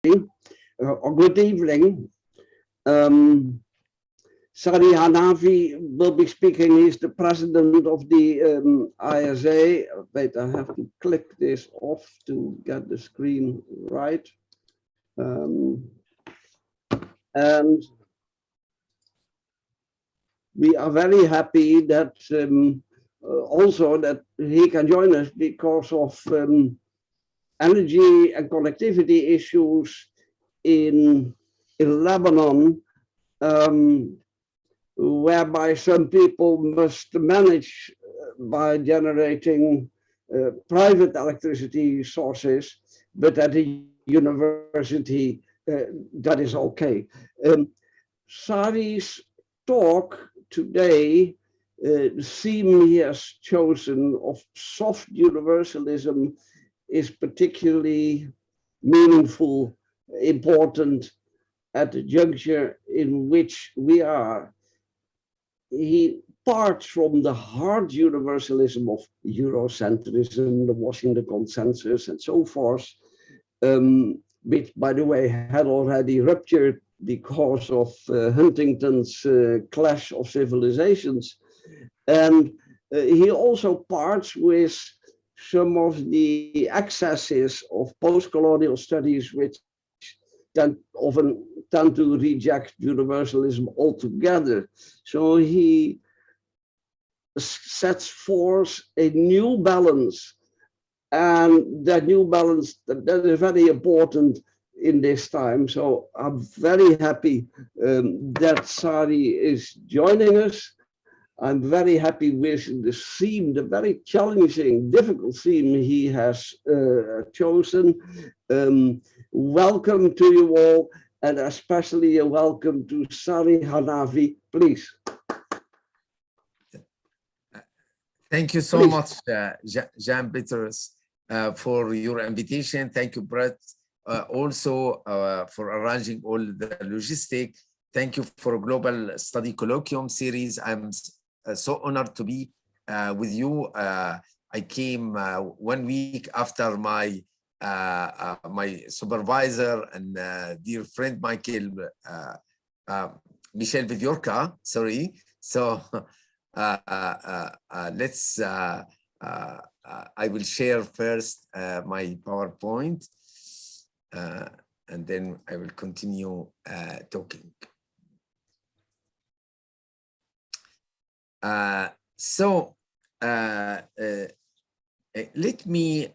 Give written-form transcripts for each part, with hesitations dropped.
or good evening. Sari Hanafi will be speaking. He's the president of the ISA. Wait, I have to click this off to get the screen right. And we are very happy that also that he can join us because of energy and connectivity issues in Lebanon, whereby some people must manage by generating private electricity sources, but at the university that is okay. Sari's talk today, the theme he has chosen of soft universalism is particularly meaningful, important at the juncture in which we are. He parts from the hard universalism of Eurocentrism, the Washington Consensus, and so forth, which, by the way, had already ruptured because of Huntington's clash of civilizations. And he also parts with some of the excesses of postcolonial studies, which often tend to reject universalism altogether. So he sets forth a new balance, and that new balance that is very important in this time. So I'm very happy that Sari is joining us. I'm very happy with the theme, the very challenging, difficult theme he has chosen. Welcome to you all, and especially a welcome to Sari Hanafi, please. Thank you so much, Jan Peters, for your invitation. Thank you, Brett, also for arranging all the logistics. Thank you for Global Study Colloquium series. I'm so honored to be with you. I came 1 week after my my supervisor and dear friend Michel Viviorca, sorry. So let's I will share first my PowerPoint and then I will continue talking. Let me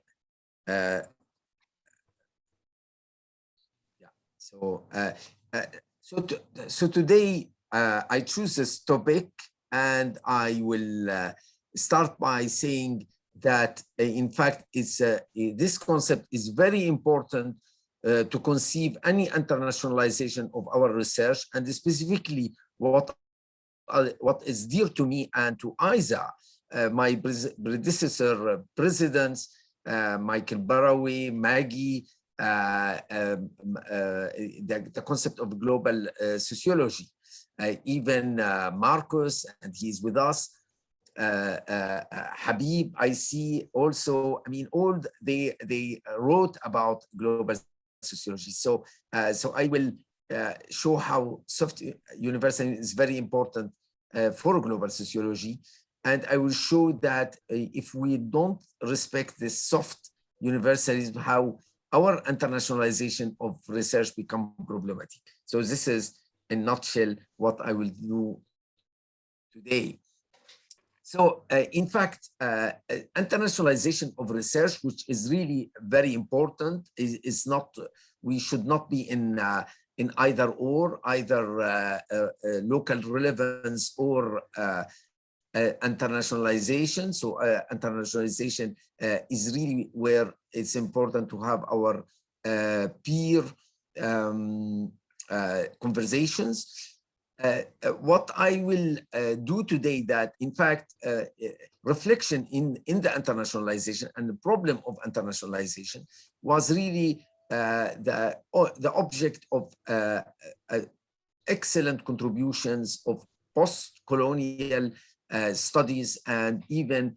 so today I choose this topic, and I will start by saying that in fact it's this concept is very important to conceive any internationalization of our research, and specifically what is dear to me and to ISA, my predecessor presidents, Michael Barawi, Maggie, the concept of global sociology, even Marcus, and he's with us, Habib, I see also, I mean, all they wrote about global sociology. So I will show how soft universalism is very important for global sociology. And I will show that if we don't respect this soft universalism, how our internationalization of research become problematic. So this is, in a nutshell, what I will do today. So in fact, internationalization of research, which is really very important, is not, we should not be in either or, either local relevance or internationalization. So internationalization is really where it's important to have our peer conversations. What I will do today, that in fact reflection in the internationalization and the problem of internationalization was really the object of excellent contributions of post-colonial studies, and even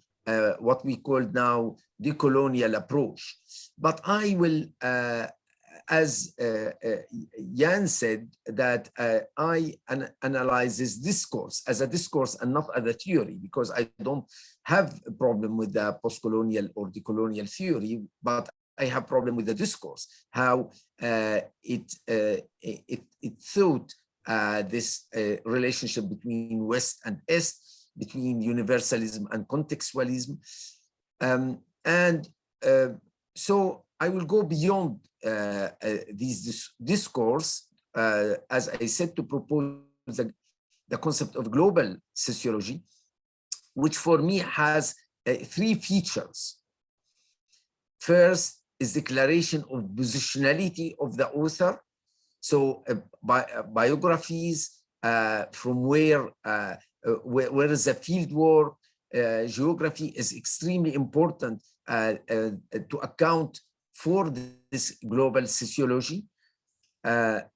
what we call now decolonial approach. But I will as Jan said, that I analyze this discourse as a discourse and not as a theory, because I don't have a problem with the postcolonial or decolonial theory, but I have a problem with the discourse, how it thought this relationship between West and East, between universalism and contextualism. So I will go beyond these discourse, as I said, to propose the concept of global sociology, which for me has three features. First is declaration of positionality of the author. So biographies from where is the field work, geography is extremely important to account for this global sociology. The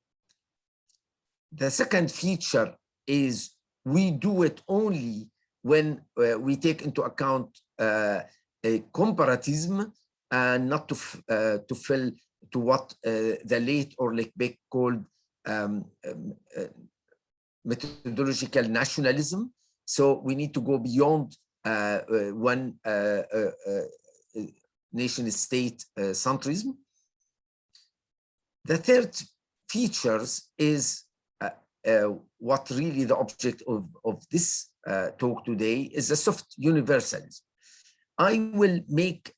second feature is we do it only when we take into account a comparatism and not to fill to what the late Orlik Beck called methodological nationalism. So we need to go beyond one nation-state centrism. The third features is what really the object of this talk today is a soft universalism. I will make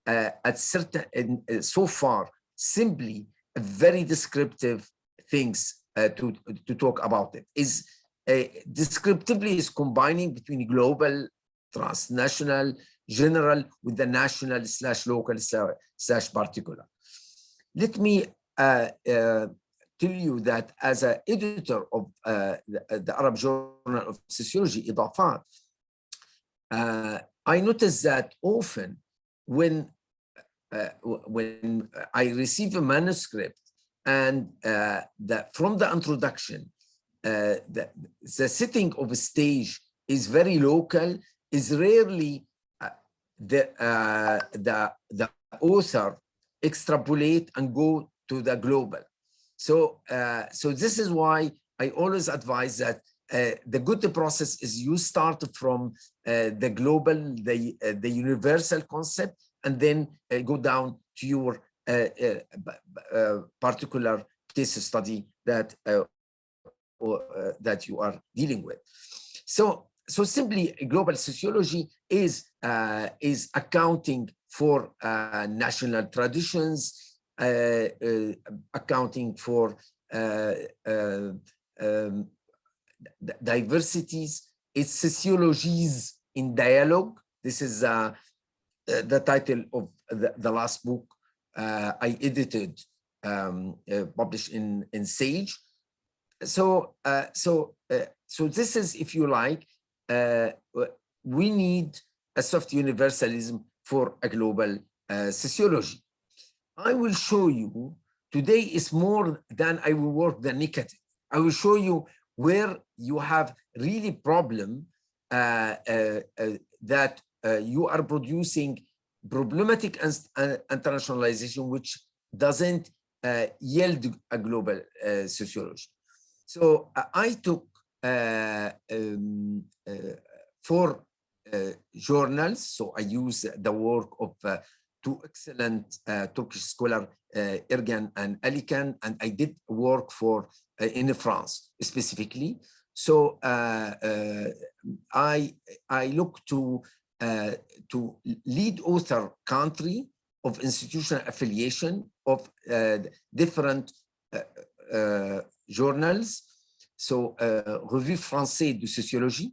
at certain so far simply very descriptive things to talk about it. Is descriptively is combining between global, transnational, general with the national / local / particular. Let me tell you that as an editor of the Arab Journal of Sociology, Idafat, I noticed that often when I receive a manuscript and from the introduction, the setting of a stage is very local, is rarely the author extrapolate and go to the global. So this is why I always advise that the good process is you start from the global, the universal concept, and then go down to your particular case study that that you are dealing with. So simply, global sociology is accounting for national traditions, accounting for diversities. It's sociologies in dialogue. This is the title of the last book I edited, published in Sage. So this is, if you like, we need a soft universalism for a global sociology. I will show you today is more than I will work the negative. I will show you where you have really problem that you are producing problematic internationalization, which doesn't yield a global sociology. So I took 4 journals. So I use the work of 2 excellent Turkish scholars, Ergan and Alikan, and I did work for in France specifically. So I look to lead author country of institutional affiliation of different journals. So Revue Française de Sociologie,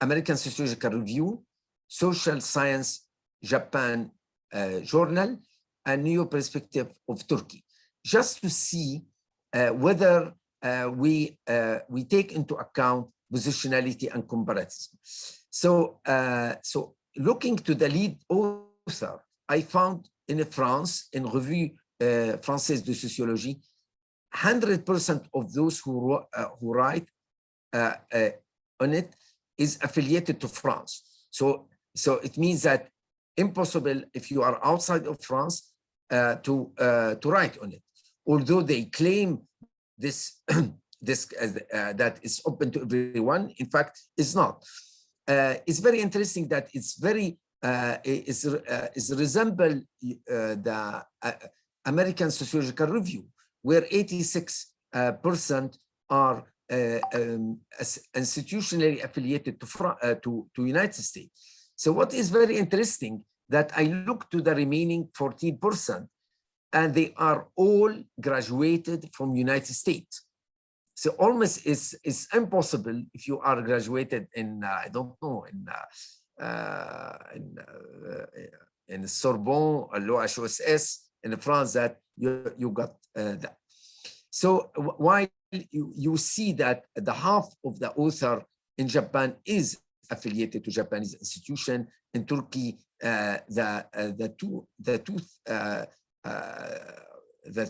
American Sociological Review, Social Science Japan Journal, and New Perspective of Turkey, just to see whether we take into account positionality and comparatism. So looking to the lead author, I found in France, in Revue Française de Sociologie, 100% of those who write on it is affiliated to France. So it means that impossible if you are outside of France to write on it. although they claim this, that is open to everyone, in fact, is not. It's very interesting that it's very, is resemble the American Sociological Review, where 86% are institutionally affiliated to United States. So what is very interesting that I look to the remaining 14%, and they are all graduated from United States. So almost it's impossible if you are graduated in I don't know, in Sorbonne or l'HESS in France, that you got that. So while you see that the half of the author in Japan is affiliated to Japanese institution, in Turkey the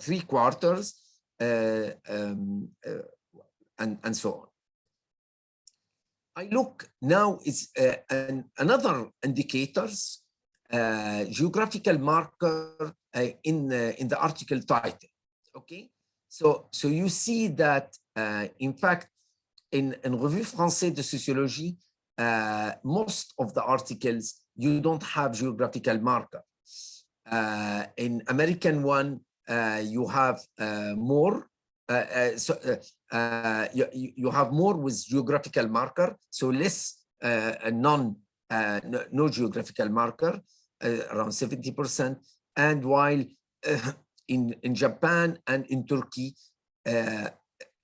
three quarters, and so on. I look now is another indicators, geographical marker in the article title. Okay, so you see that in fact in Revue Française de Sociologie, most of the articles you don't have geographical marker. In American one, you have more. You have more with geographical marker, so less no geographical marker, around 70%. And while in Japan and in Turkey,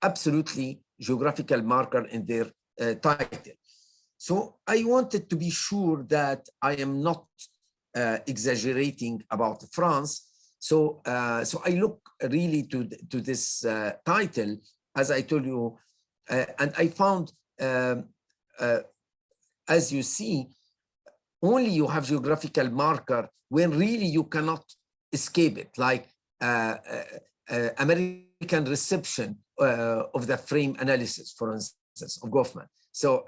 absolutely geographical marker in their title. So I wanted to be sure that I am not exaggerating about France. So I look really to this title, as I told you, and I found, as you see, only you have geographical marker when really you cannot escape it, like American reception of the frame analysis, for instance, of Goffman. So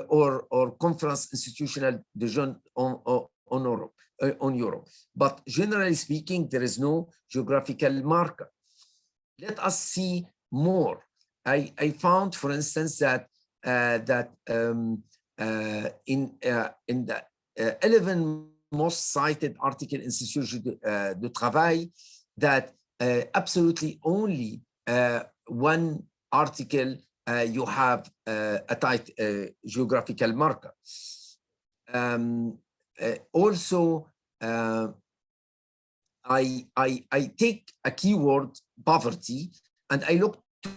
or conference institutional de jeunes on Europe. But generally speaking, there is no geographical marker. Let us see more. I found, for instance, that in the 11 most cited article in Sociologie de Travail, that absolutely only one article you have a tight geographical marker. Also, I take a keyword poverty and I look to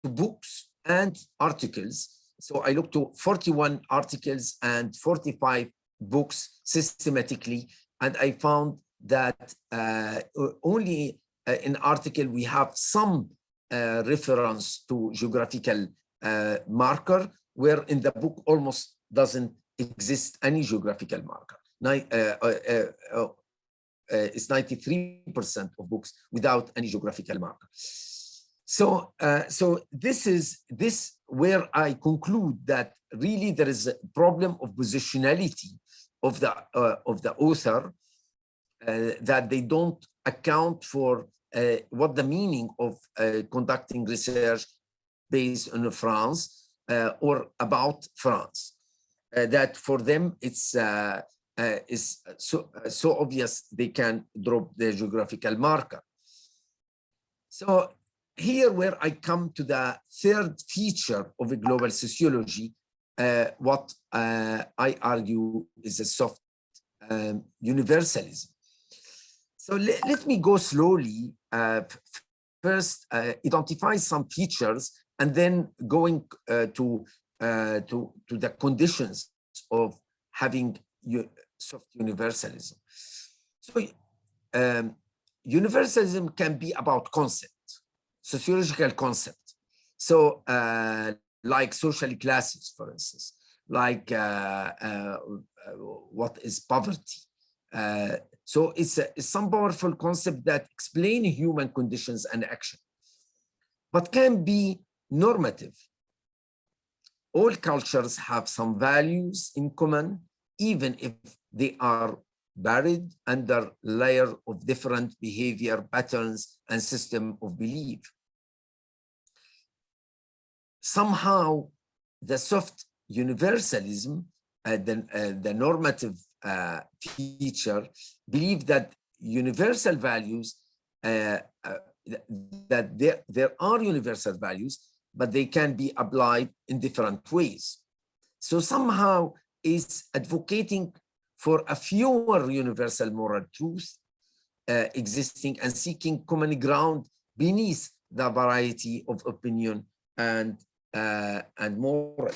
books and articles. So I look to 41 articles and 45 books systematically, and I found that only in article we have some reference to geographical marker, where in the book almost doesn't exist any geographical marker. It's 93% of books without any geographical marker. So this is where I conclude that really there is a problem of positionality of the author, that they don't account for what the meaning of conducting research based on France or about France. That for them it's is so obvious they can drop the geographical marker. So here where I come to the third feature of a global sociology, what I argue is a soft universalism. So let me go slowly. First, identify some features, and then going to the conditions of having soft universalism. So universalism can be about concept, sociological concept. So like social classes, for instance, like what is poverty. So it's some powerful concept that explain human conditions and action, but can be normative. All cultures have some values in common, even if they are buried under layer of different behavior patterns and system of belief. Somehow, the soft universalism, the normative feature, believe that universal values, that there are universal values, but they can be applied in different ways. So somehow is advocating for a fewer universal moral truths existing and seeking common ground beneath the variety of opinion and moral.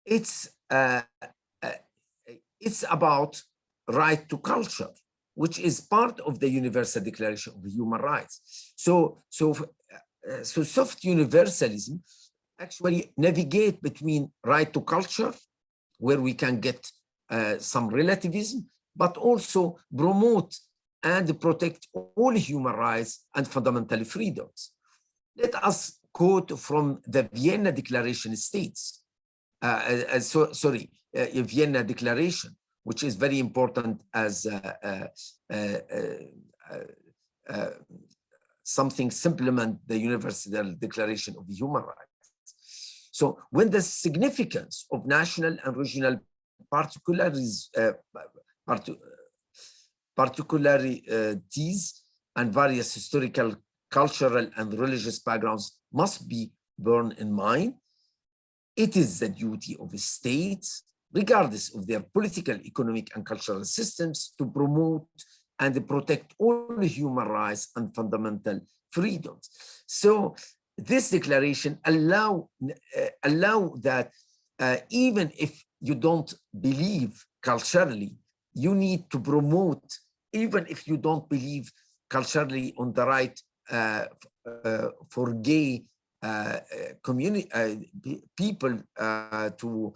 It's about right to culture, which is part of the Universal Declaration of Human Rights. So soft universalism actually navigate between right to culture, where we can get some relativism, but also promote and protect all human rights and fundamental freedoms. Let us quote from the Vienna Declaration states, Vienna Declaration, which is very important as something supplement the Universal Declaration of Human Rights. So when the significance of national and regional particularities and various historical, cultural, and religious backgrounds must be borne in mind, it is the duty of states, regardless of their political, economic, and cultural systems, to promote and protect all human rights and fundamental freedoms. So this declaration allow that even if you don't believe culturally, you need to promote, even if you don't believe culturally on the right for gay community people to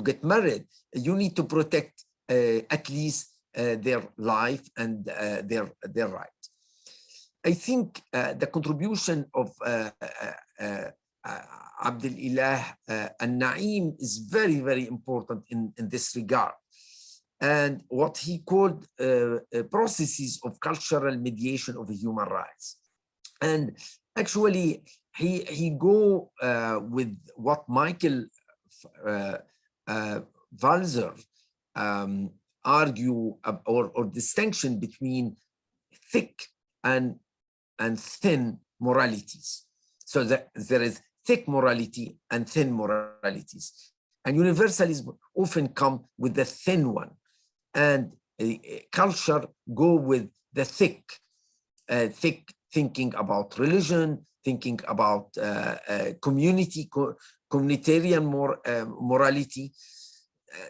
get married, you need to protect at least their life and their right. I think the contribution of Abdel-Ilah Al-Naim is very, very important in this regard. And what he called processes of cultural mediation of human rights. And actually, he go with what Michael Walzer argue or distinction between thick and thin moralities. So that there is thick morality and thin moralities. And universalism often come with the thin one. And culture go with the thick thinking about religion, thinking about communitarian morality.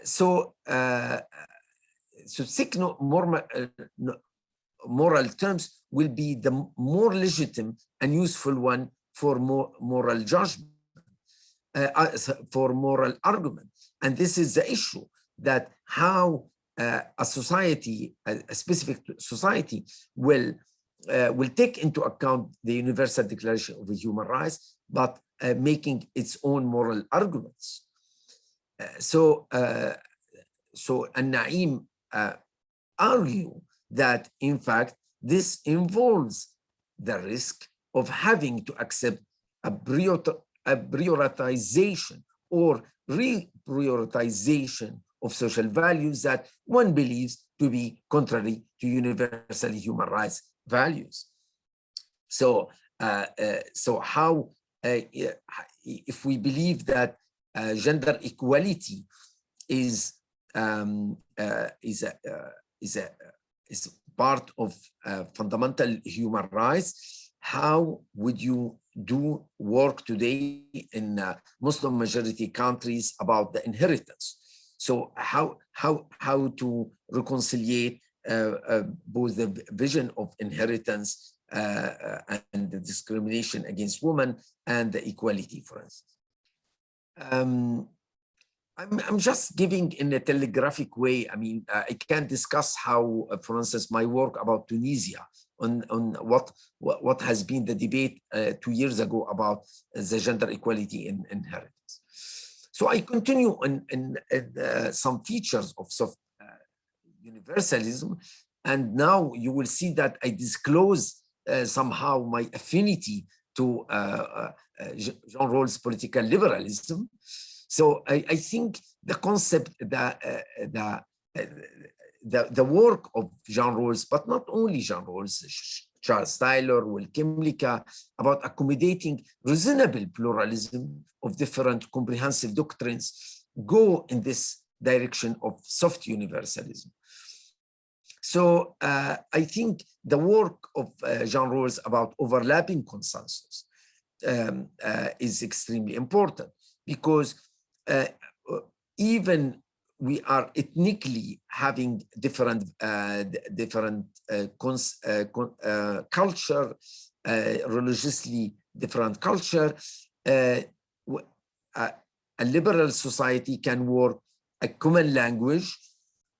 So thick moral terms will be the more legitimate and useful one for moral judgment, for moral argument. And this is the issue, that how a society, a specific society, will take into account the Universal Declaration of Human Rights, but making its own moral arguments. So An-Naim argue that, in fact, this involves the risk of having to accept a prioritization or reprioritization of social values that one believes to be contrary to universal human rights values. So, how, if we believe that gender equality is part of fundamental human rights, how would you do work today in Muslim majority countries about the inheritance? So how to reconcile both the vision of inheritance and the discrimination against women and the equality, for instance. I'm just giving in a telegraphic way. I mean, I can't discuss how, for instance, my work about Tunisia on what has been the debate 2 years ago about the gender equality in inheritance. So I continue in some features of soft universalism, and now you will see that I disclose somehow my affinity to Jean Rawls' political liberalism. So I think the concept, the work of Jean Rawls, but not only Jean Rawls, Charles Taylor, Will Kimlicka, about accommodating reasonable pluralism of different comprehensive doctrines, go in this direction of soft universalism. So I think the work of Jean Rawls about overlapping consensus is extremely important, because even we are ethnically having different culture, religiously different culture. A liberal society can work a common language,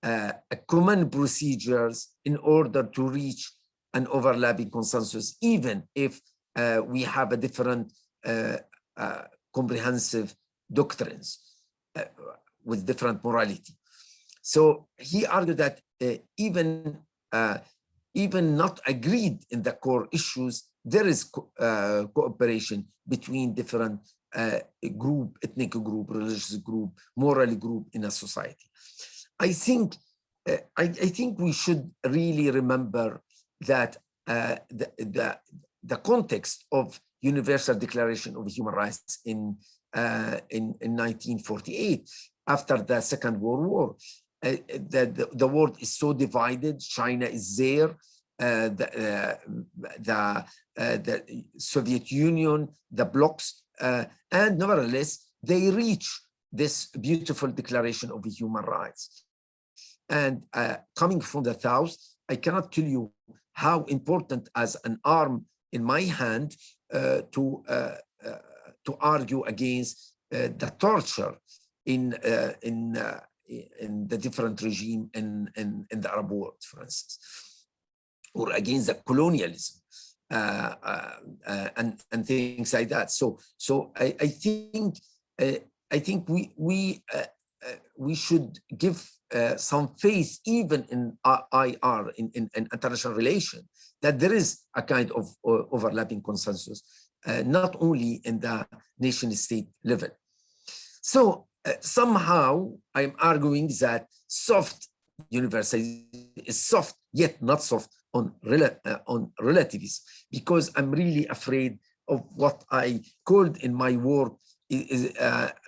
a common procedures in order to reach an overlapping consensus, even if we have a different comprehensive doctrines with different morality. So he argued that even not agreed in the core issues, there is cooperation between different group, ethnic group, religious group, moral group in a society. I think we should really remember that the context of Universal Declaration of Human Rights in 1948, after the Second World War, the world is so divided. China is there, the Soviet Union, the blocs, and nevertheless they reach this beautiful Declaration of Human Rights. And coming from the South, I cannot tell you how important as an arm in my hand to argue against the torture in the different regime in the Arab world, for instance, or against the colonialism and things like that. So I think we should give some faith even in IR, in international relation, that there is a kind of overlapping consensus, not only in the nation state level. So somehow I'm arguing that soft universalism is soft, yet not soft on relativism, because I'm really afraid of what I called in my work is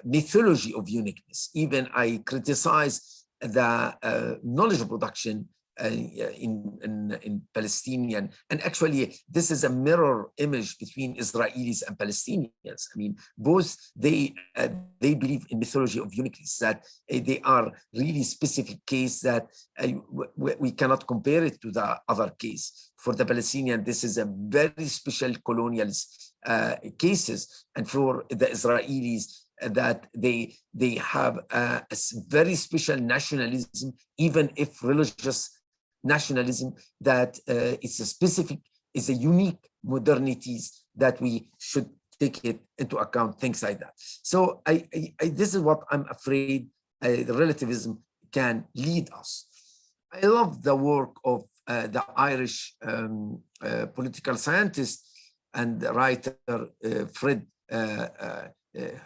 mythology of uniqueness. Even I criticize the knowledge production in Palestinian, and actually this is a mirror image between Israelis and Palestinians. I mean, both they believe in mythology of uniqueness, that they are really specific case that we cannot compare it to the other case. For the Palestinian, this is a very special colonialist cases, and for the Israelis, that they have a very special nationalism, even if religious nationalism, that it's a specific, is a unique modernities that we should take it into account, things like that. So this is what I'm afraid the relativism can lead us. I love the work of the Irish political scientist and writer Fred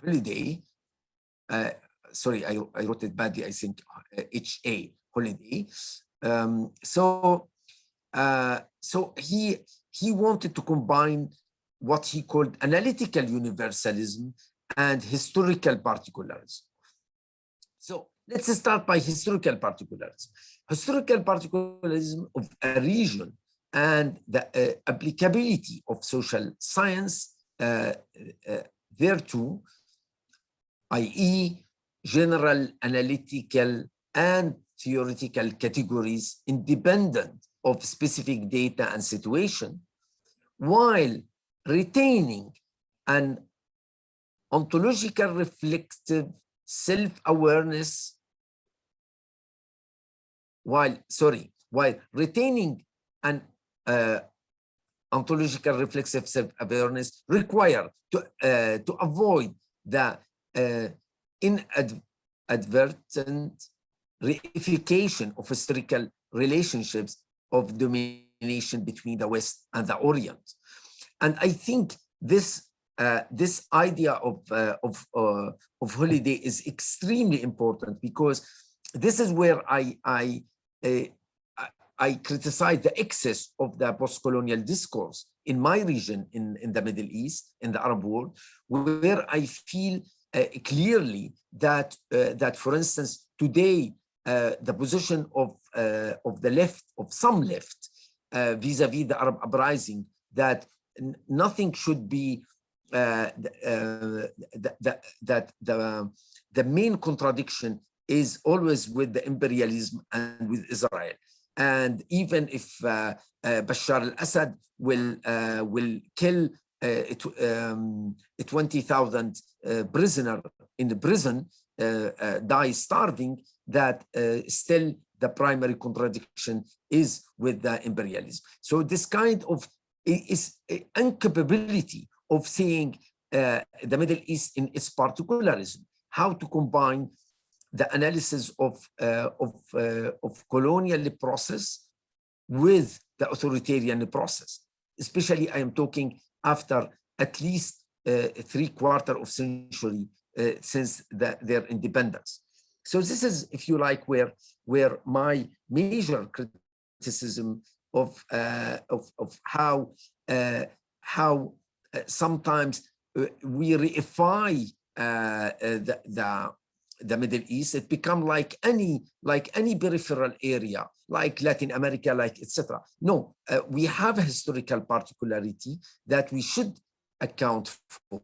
Holiday. Sorry, I wrote it badly, I think, H.A. Holiday. So he wanted to combine what he called analytical universalism and historical particularism. So let's start by historical particularism. Historical particularism of a region and the applicability of social science thereto, i.e. general analytical and theoretical categories independent of specific data and situation, while retaining an ontological reflective self-awareness, while retaining an ontological reflexive self-awareness required to avoid the inadvertent reification of historical relationships of domination between the West and the Orient. And I think this this idea of holiday is extremely important, because this is where I criticize the excess of the postcolonial discourse in my region, in the Middle East, in the Arab world, where I feel clearly that for instance, today the position of the left, of some left, vis-a-vis the Arab uprising, that nothing should be that the main contradiction is always with the imperialism and with Israel. And even if Bashar al-Assad will kill 20,000 prisoner in the prison, die starving, that still the primary contradiction is with the imperialism. So this kind of is incapability of seeing the Middle East in its particularism, how to combine the analysis of colonial process with the authoritarian process. Especially, I am talking after at least 3/4 of century since their independence. So this is, if you like, where my major criticism of how sometimes we reify the Middle East. It become like any peripheral area, like Latin America, like etc. No, we have a historical particularity that we should account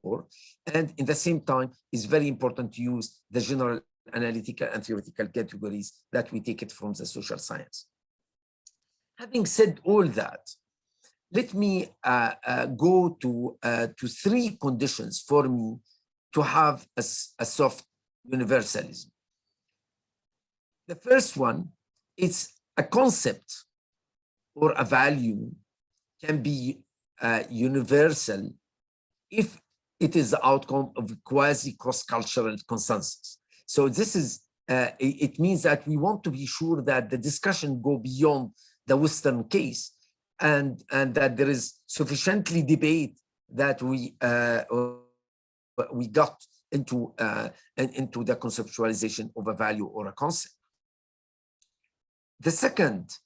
for, and in the same time, it's very important to use the general analytical and theoretical categories that we take it from the social science. Having said all that, let me go to 3 conditions for me to have a soft universalism. The first one is a concept or a value can be universal if it is the outcome of quasi-cross-cultural consensus. So this is, it means that we want to be sure that the discussion go beyond the Western case, and that there is sufficiently debate that we got into the conceptualization of a value or a concept. The second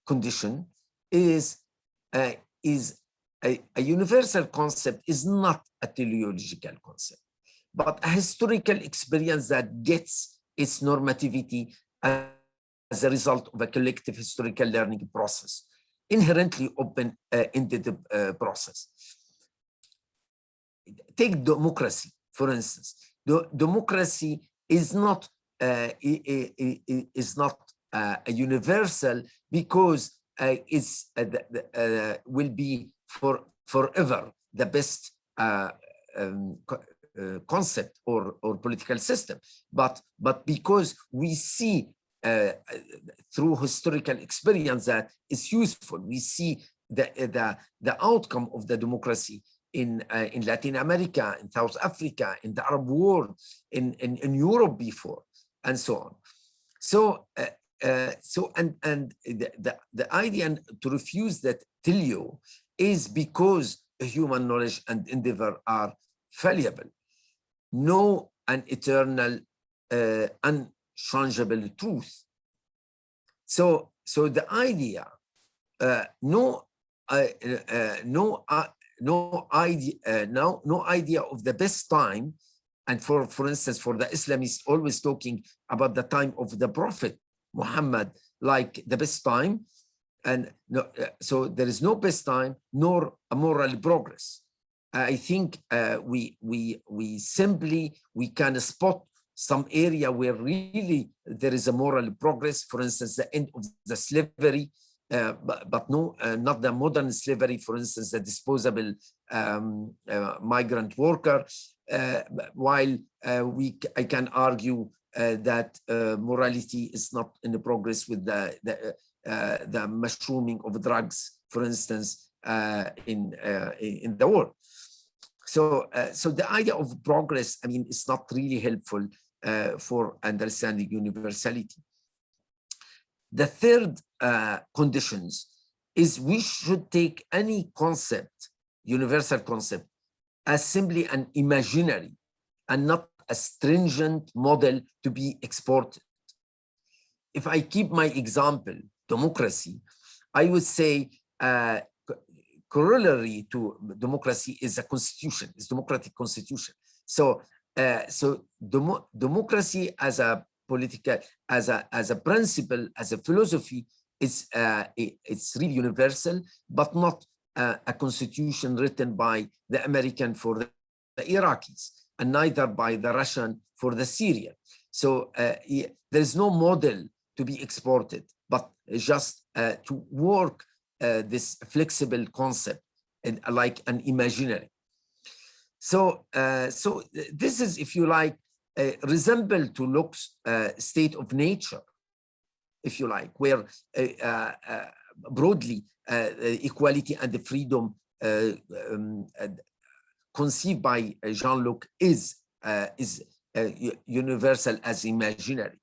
condition is a universal concept is not a teleological concept, but a historical experience that gets its normativity as a result of a collective historical learning process, inherently open-ended process. Take democracy, for instance. Democracy is not a universal because it's will be forever the best concept or political system, but because we see through historical experience that it's useful. We see the outcome of the democracy in Latin America, in South Africa, in the Arab world, in Europe before, and so on. So the idea to refuse that teleo is because human knowledge and endeavor are fallible. No an eternal unchangeable truth. So the idea no idea of the best time, and for instance, for the Islamists always talking about the time of the Prophet Muhammad like the best time, and no, so there is no best time nor a moral progress. I think we simply can spot some area where really there is a moral progress. For instance, the end of the slavery, but no, not the modern slavery. For instance, the disposable migrant worker. While I can argue that morality is not in the progress with the mushrooming of drugs, for instance, in the world. So the idea of progress, I mean, is not really helpful for understanding universality. The third conditions is we should take any concept, universal concept, as simply an imaginary and not a stringent model to be exported. If I keep my example, democracy, I would say corollary to democracy is a constitution, is democratic constitution. So, democracy as a political, as a principle, as a philosophy, is it's really universal, but not a constitution written by the American for the Iraqis, and neither by the Russian for the Syrian. So there is no model to be exported, but just to work this flexible concept and like an imaginary. So this is, if you like, resemble to Locke's state of nature, if you like, where broadly equality and the freedom conceived by Jean-Luc is universal as imaginary.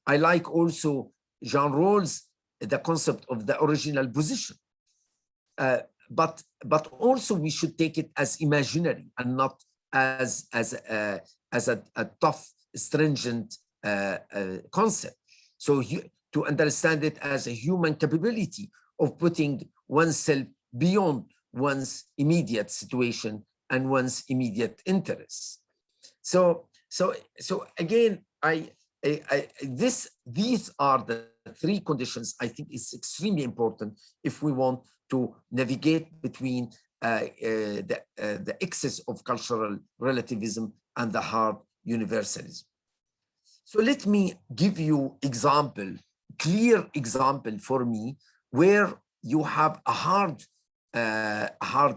I like also Jean Rawls, the concept of the original position, but also we should take it as imaginary and not as a tough, stringent concept. So to understand it as a human capability of putting oneself beyond one's immediate situation and one's immediate interests. So again, these are the three conditions I think is extremely important if we want to navigate between the excess of cultural relativism and the hard universalism. So let me give you example, clear example for me, where you have a hard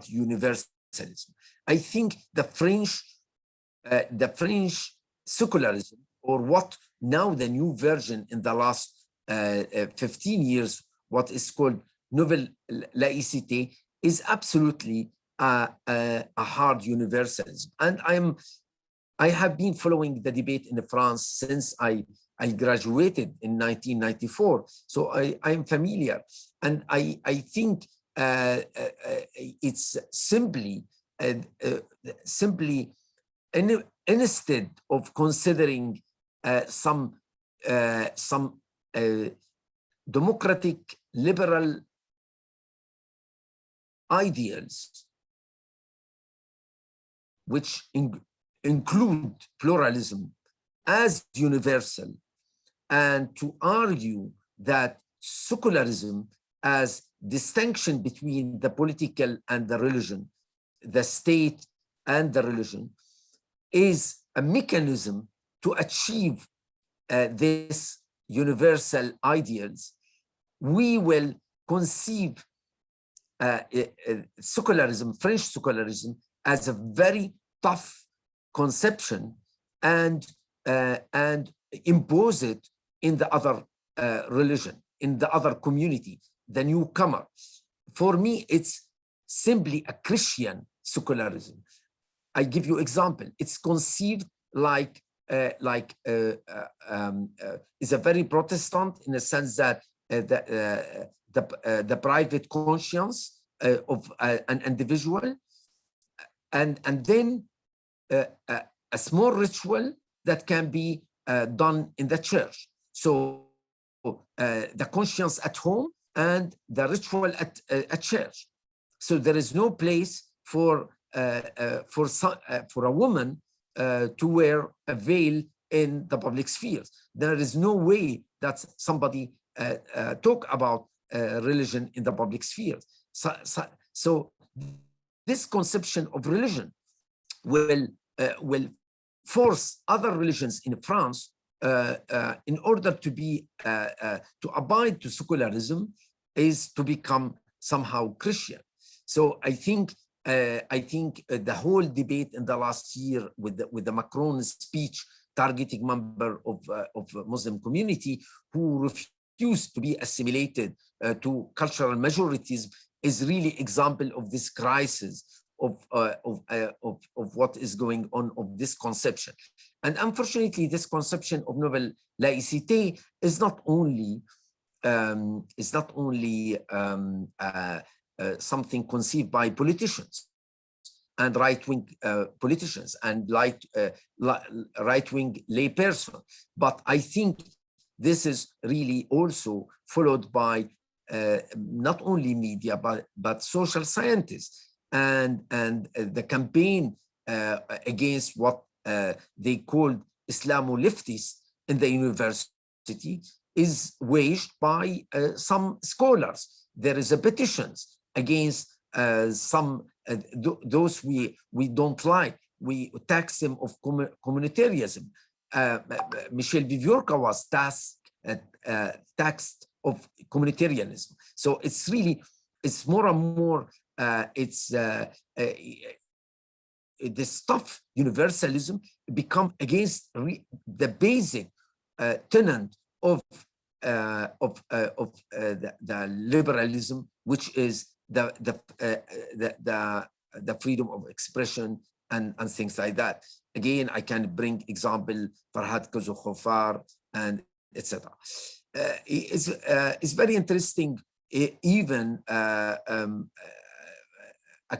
universalism. I think the French secularism, or what now the new version in the last 15 years, what is called nouvelle laïcité, is absolutely a hard universalism. And I have been following the debate in France since I graduated in 1994. So I'm familiar. And I think it's simply instead of considering some democratic liberal ideals, which include pluralism as universal, and to argue that secularism as distinction between the political and the religion, the state and the religion, is a mechanism to achieve this universal ideals. We will conceive secularism, French secularism, as a very tough conception and impose it in the other religion, in the other community, the newcomer. For me, it's simply a Christian secularism. I give you example. It's conceived like is a very Protestant in the sense that the private conscience of an individual, and then a small ritual that can be done in the church. So the conscience at home and the ritual at church. So there is no place for a woman to wear a veil in the public spheres. There is no way that somebody talk about religion in the public spheres. So this conception of religion will force other religions in France in order to be to abide to secularism is to become somehow Christian. So I think the whole debate in the last year with the Macron speech targeting member of Muslim community who refused to be assimilated to cultural majorities is really example of this crisis of what is going on, of this conception. And unfortunately, this conception of nouvelle laïcité is not only something conceived by politicians and right-wing politicians and right-wing layperson, but I think this is really also followed by not only media but social scientists and the campaign against what they called Islamo-leftists in the university is waged by some scholars. There is a petitions against some those we don't like. We tax them of communitarianism. Michel Viviorca was taxed of communitarianism. So it's really, it's more and more, the stuff universalism become against the basic tenet of the liberalism, which is the freedom of expression and things like that. Again, I can bring example Farhad Kazokhofar and etc. It's very interesting. Even a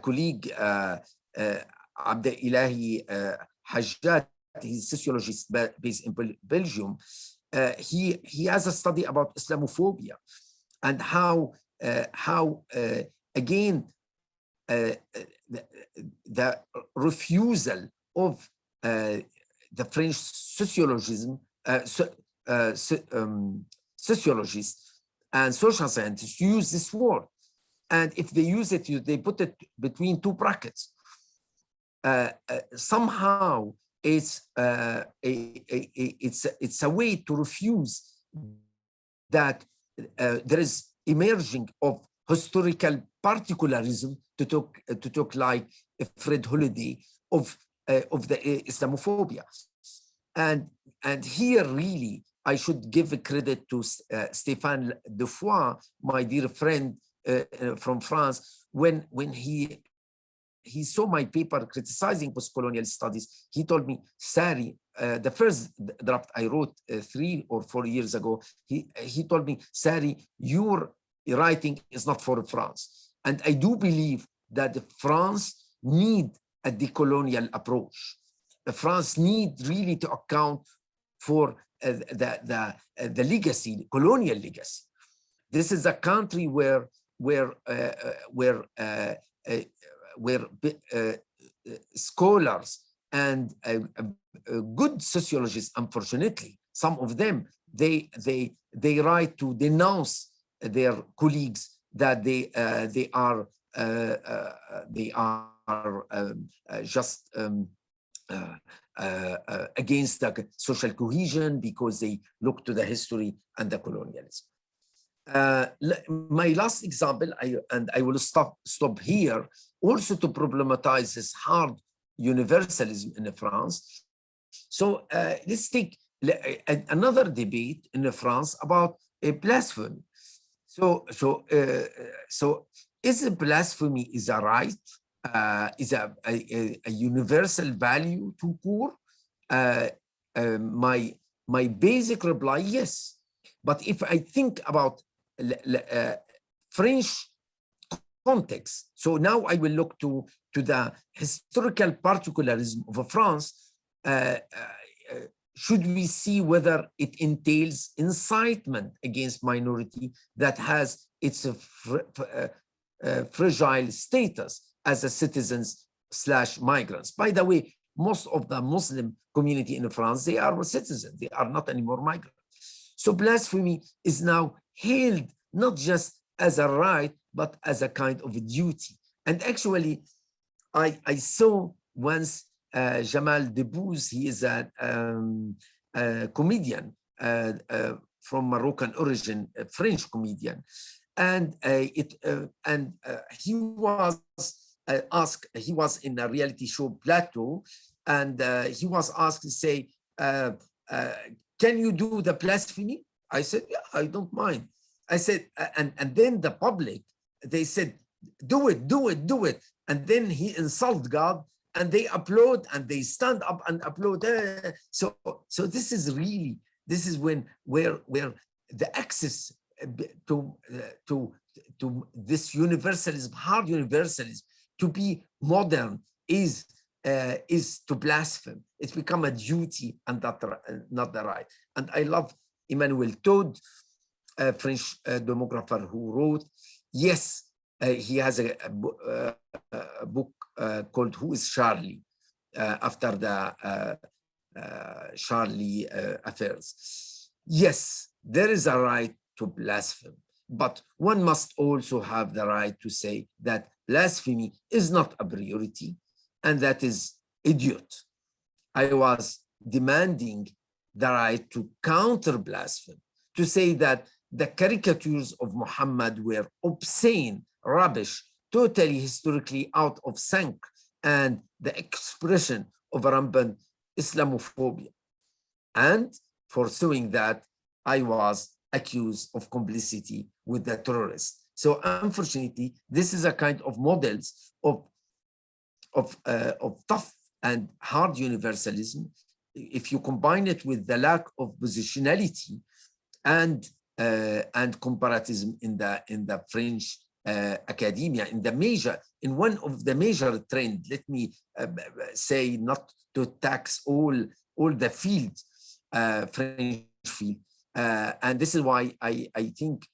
colleague, Abdel Ilahi Hajjat, he's a sociologist based in Belgium. He has a study about Islamophobia and how again the refusal of the French sociologists and social scientists use this word, and if they use it, they put it between two brackets. Somehow it's a way to refuse that there is emerging of historical particularism, to talk like Fred Holiday of the Islamophobia. And here really I should give a credit to Stéphane Defoy, my dear friend from France, when he saw my paper criticizing postcolonial studies. He told me, Sari, the first draft I wrote 3 or 4 years ago, he told me, Sari, your writing is not for France. And I do believe that France need a decolonial approach. France need really to account for the legacy, the colonial legacy. This is a country where scholars and good sociologists, unfortunately, some of them, they write to denounce their colleagues that they are just against the social cohesion because they look to the history and the colonialism. My last example, I will stop here, also to problematize this hard universalism in France. So let's take another debate in France about blasphemy. So is blasphemy is a right? Is a universal value to core? My basic reply, yes. But if I think about French context, so now I will look to the historical particularism of France. Should we see whether it entails incitement against minority that has its fragile status as a citizens / migrants? By the way, most of the Muslim community in France, they are citizens, they are not anymore migrants. So blasphemy is now hailed not just as a right, but as a kind of a duty. And actually, I saw once Jamal Debbouze, he is a comedian from Moroccan origin, a French comedian, and he was asked. He was in a reality show plateau, and he was asked to say, "Can you do the blasphemy?" I said, "Yeah, I don't mind." I said, and then the public, they said, "Do it, do it, do it." and then he insults God, and they applaud and they stand up and applaud. So this is really, this is where the access to this universalism, hard universalism, to be modern is to blaspheme. It's become a duty and not the right. And I love Emmanuel Todd, a French demographer, who wrote, yes, he has a book called Who is Charlie? After the Charlie affairs. Yes, there is a right to blaspheme, but one must also have the right to say that blasphemy is not a priority, and that is idiot. I was demanding the right to counter blasphemy, to say that the caricatures of Muhammad were obscene, rubbish, totally historically out of sync, and the expression of rampant Islamophobia. And for doing that, I was accused of complicity with the terrorists. So unfortunately, this is a kind of models of tough and hard universalism. If you combine it with the lack of positionality and comparatism in the French academia, in one of the major trend, let me say, not to tax all the field, French field, and this is why I think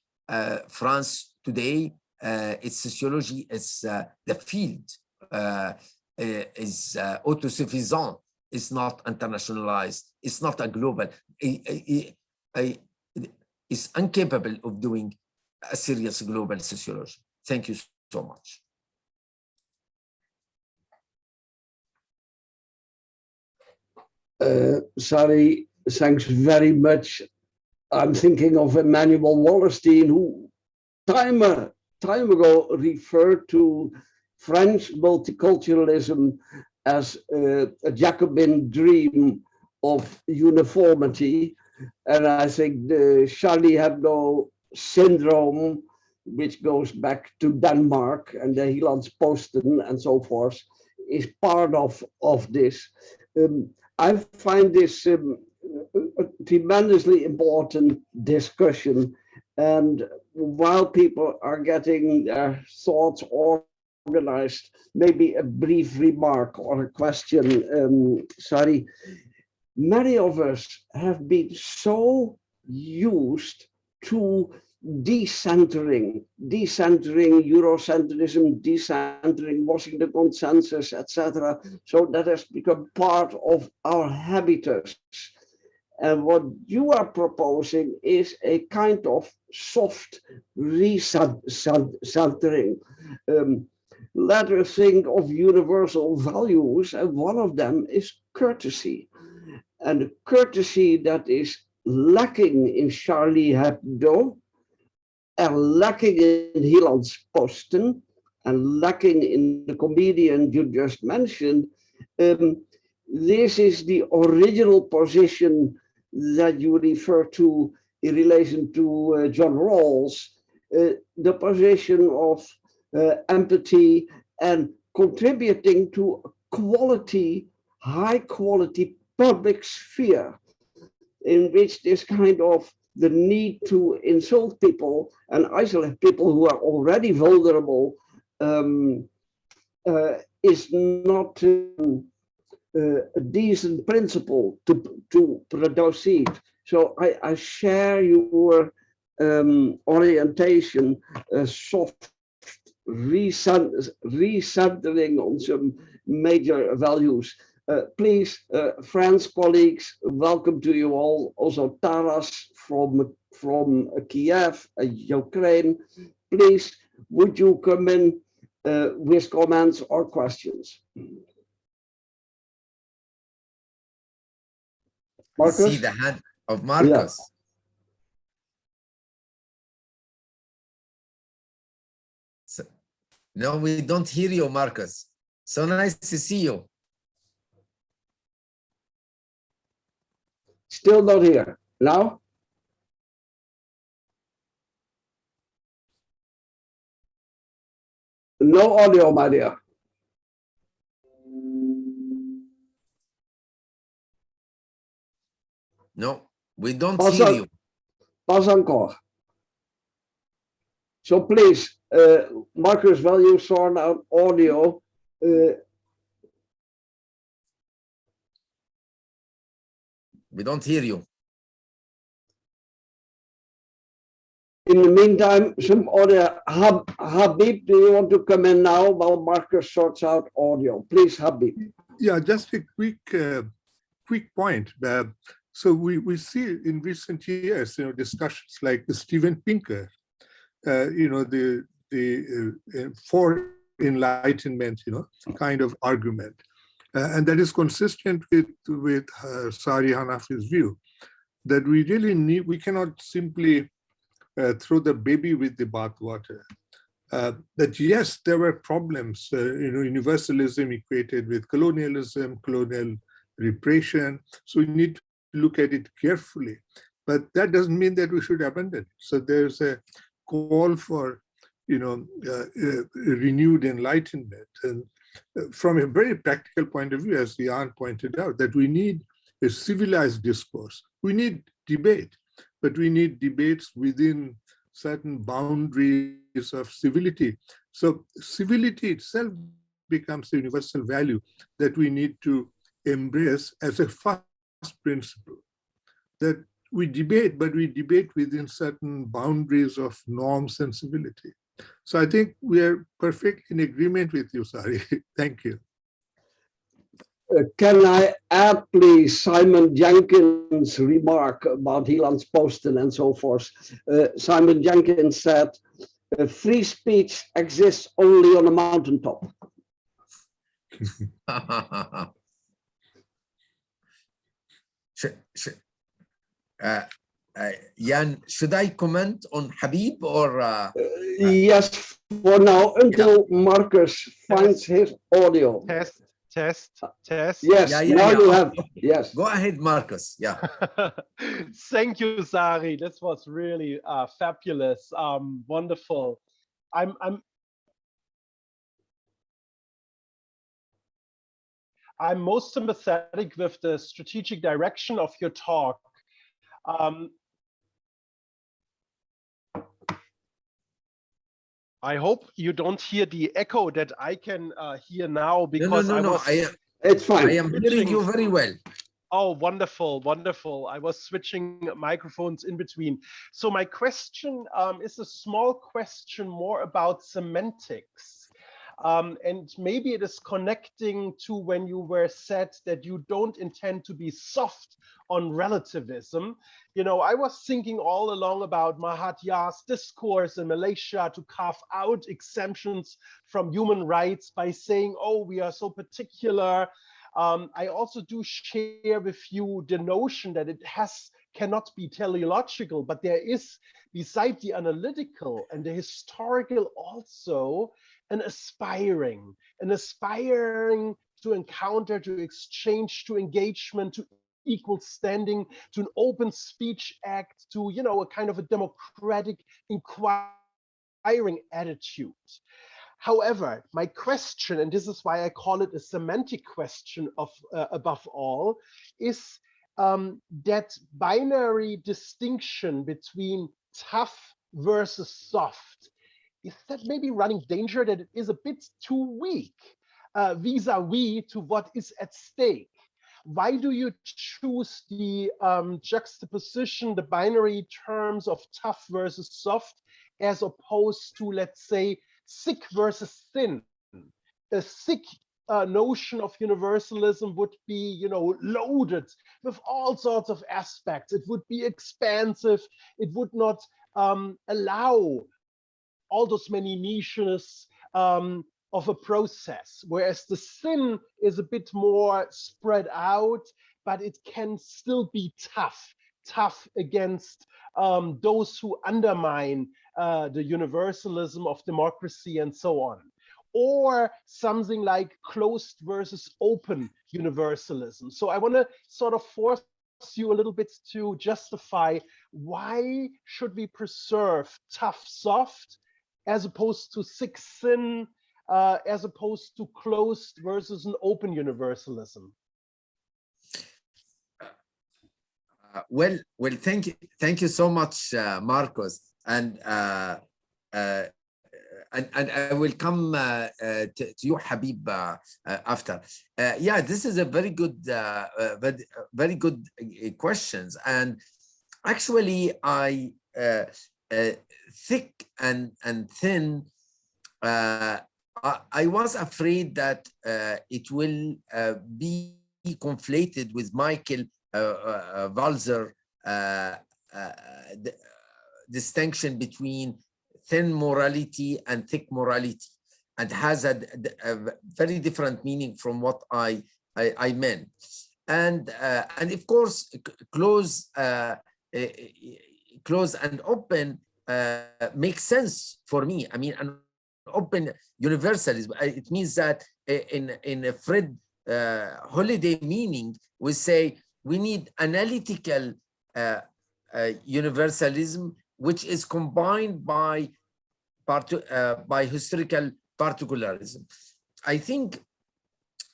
France today, its sociology is the field, is autosuffisant, is not internationalized, it's not a global, is incapable of doing a serious global sociology. Thank you so much. Sari, thanks very much. I'm thinking of Emmanuel Wallerstein, who time ago referred to French multiculturalism as a Jacobin dream of uniformity. And I think the Charlie Hebdo syndrome, which goes back to Denmark and the Jyllands-Posten and so forth, is part of this. I find this a tremendously important discussion. And while people are getting their thoughts organized, maybe a brief remark or a question. Sorry. Many of us have been so used to decentering Eurocentrism, decentering Washington consensus, etc. So that has become part of our habitus. And what you are proposing is a kind of soft recentering. Let us think of universal values, and one of them is courtesy. And the courtesy that is lacking in Charlie Hebdo, and lacking in Jyllands-Posten, and lacking in the comedian you just mentioned, this is the original position that you refer to in relation to John Rawls, the position of empathy and contributing to quality, high quality public sphere, in which this kind of the need to insult people and isolate people who are already vulnerable is not a decent principle to proceed. So I share your orientation, soft recentering on some major values. Please, friends, colleagues, welcome to you all. Also, Taras from Kiev, Ukraine. Please, would you come in with comments or questions? Marcus? See the hand of Marcus. Yeah. So, no, we don't hear you, Marcus. So nice to see you. Still not here. Now? No audio, my dear. No, we don't Pas, hear you. pas encore. So please, Marcus, while you sort out audio, We don't hear you. in the meantime, some other, Habib, do you want to come in now while Marcus sorts out audio? Please, Habib. Yeah, just a quick point. So we see in recent years, discussions like the Steven Pinker, the for enlightenment, kind of argument, and that is consistent with Sari Hanafi's view that we really need. We cannot simply throw the baby with the bathwater. That yes, there were problems. Universalism equated with colonialism, colonial repression. So we need to look at it carefully. But that doesn't mean that we should abandon it. So there's a call for, renewed enlightenment. And from a very practical point of view, as Jan pointed out, that we need a civilized discourse. We need debate, but we need debates within certain boundaries of civility. So civility itself becomes a universal value that we need to embrace as a first principle. That we debate, but we debate within certain boundaries of norms and civility. So I think we are perfectly in agreement with you, Sari. Thank you. Can I add, please, Simon Jenkins' remark about Hieland's Posten and so forth? Simon Jenkins said, free speech exists only on a mountaintop. Jan, should I comment on Habib or? Yes, for now, until Marcus finds his audio. Test. Yes, now you have, yes. Go ahead, Marcus, yeah. Thank you, Sari. This was really fabulous, wonderful. I'm most sympathetic with the strategic direction of your talk. I hope you don't hear the echo that I can hear now, because it's fine. I am hearing you very well. Oh, wonderful, wonderful. I was switching microphones in between. So my question is a small question more about semantics. And maybe it is connecting to when you were said that you don't intend to be soft on relativism. I was thinking all along about Mahathir's discourse in Malaysia to carve out exemptions from human rights by saying, oh, we are so particular. I also do share with you the notion that it cannot be teleological, but there is, beside the analytical and the historical, also an aspiring to encounter, to exchange, to engagement, to equal standing, to an open speech act, to a kind of a democratic inquiring attitude. However, my question, and this is why I call it a semantic question of above all, is that binary distinction between tough versus soft. Is that maybe running danger that it is a bit too weak vis-a-vis to what is at stake? Why do you choose the juxtaposition, the binary terms of tough versus soft, as opposed to, let's say, sick versus thin? A sick notion of universalism would be, loaded with all sorts of aspects. It would be expansive. It would not allow all those many niches of a process, whereas the thin is a bit more spread out, but it can still be tough against those who undermine the universalism of democracy and so on. Or something like closed versus open universalism. So I want to sort of force you a little bit to justify, why should we preserve tough soft as opposed to thick thin, as opposed to closed versus an open universalism? well, thank you so much, Marcos, and I will come to you, Habib, after. Yeah, this is a very good, very good questions, and actually, thick and thin. I was afraid that it will be conflated with Michael Walzer distinction between thin morality and thick morality, and has a very different meaning from what I meant. And of course, close and open makes sense for me. I mean, an open universalism, it means that in a Fred Holiday meaning, we say we need analytical universalism, which is combined by historical particularism. I think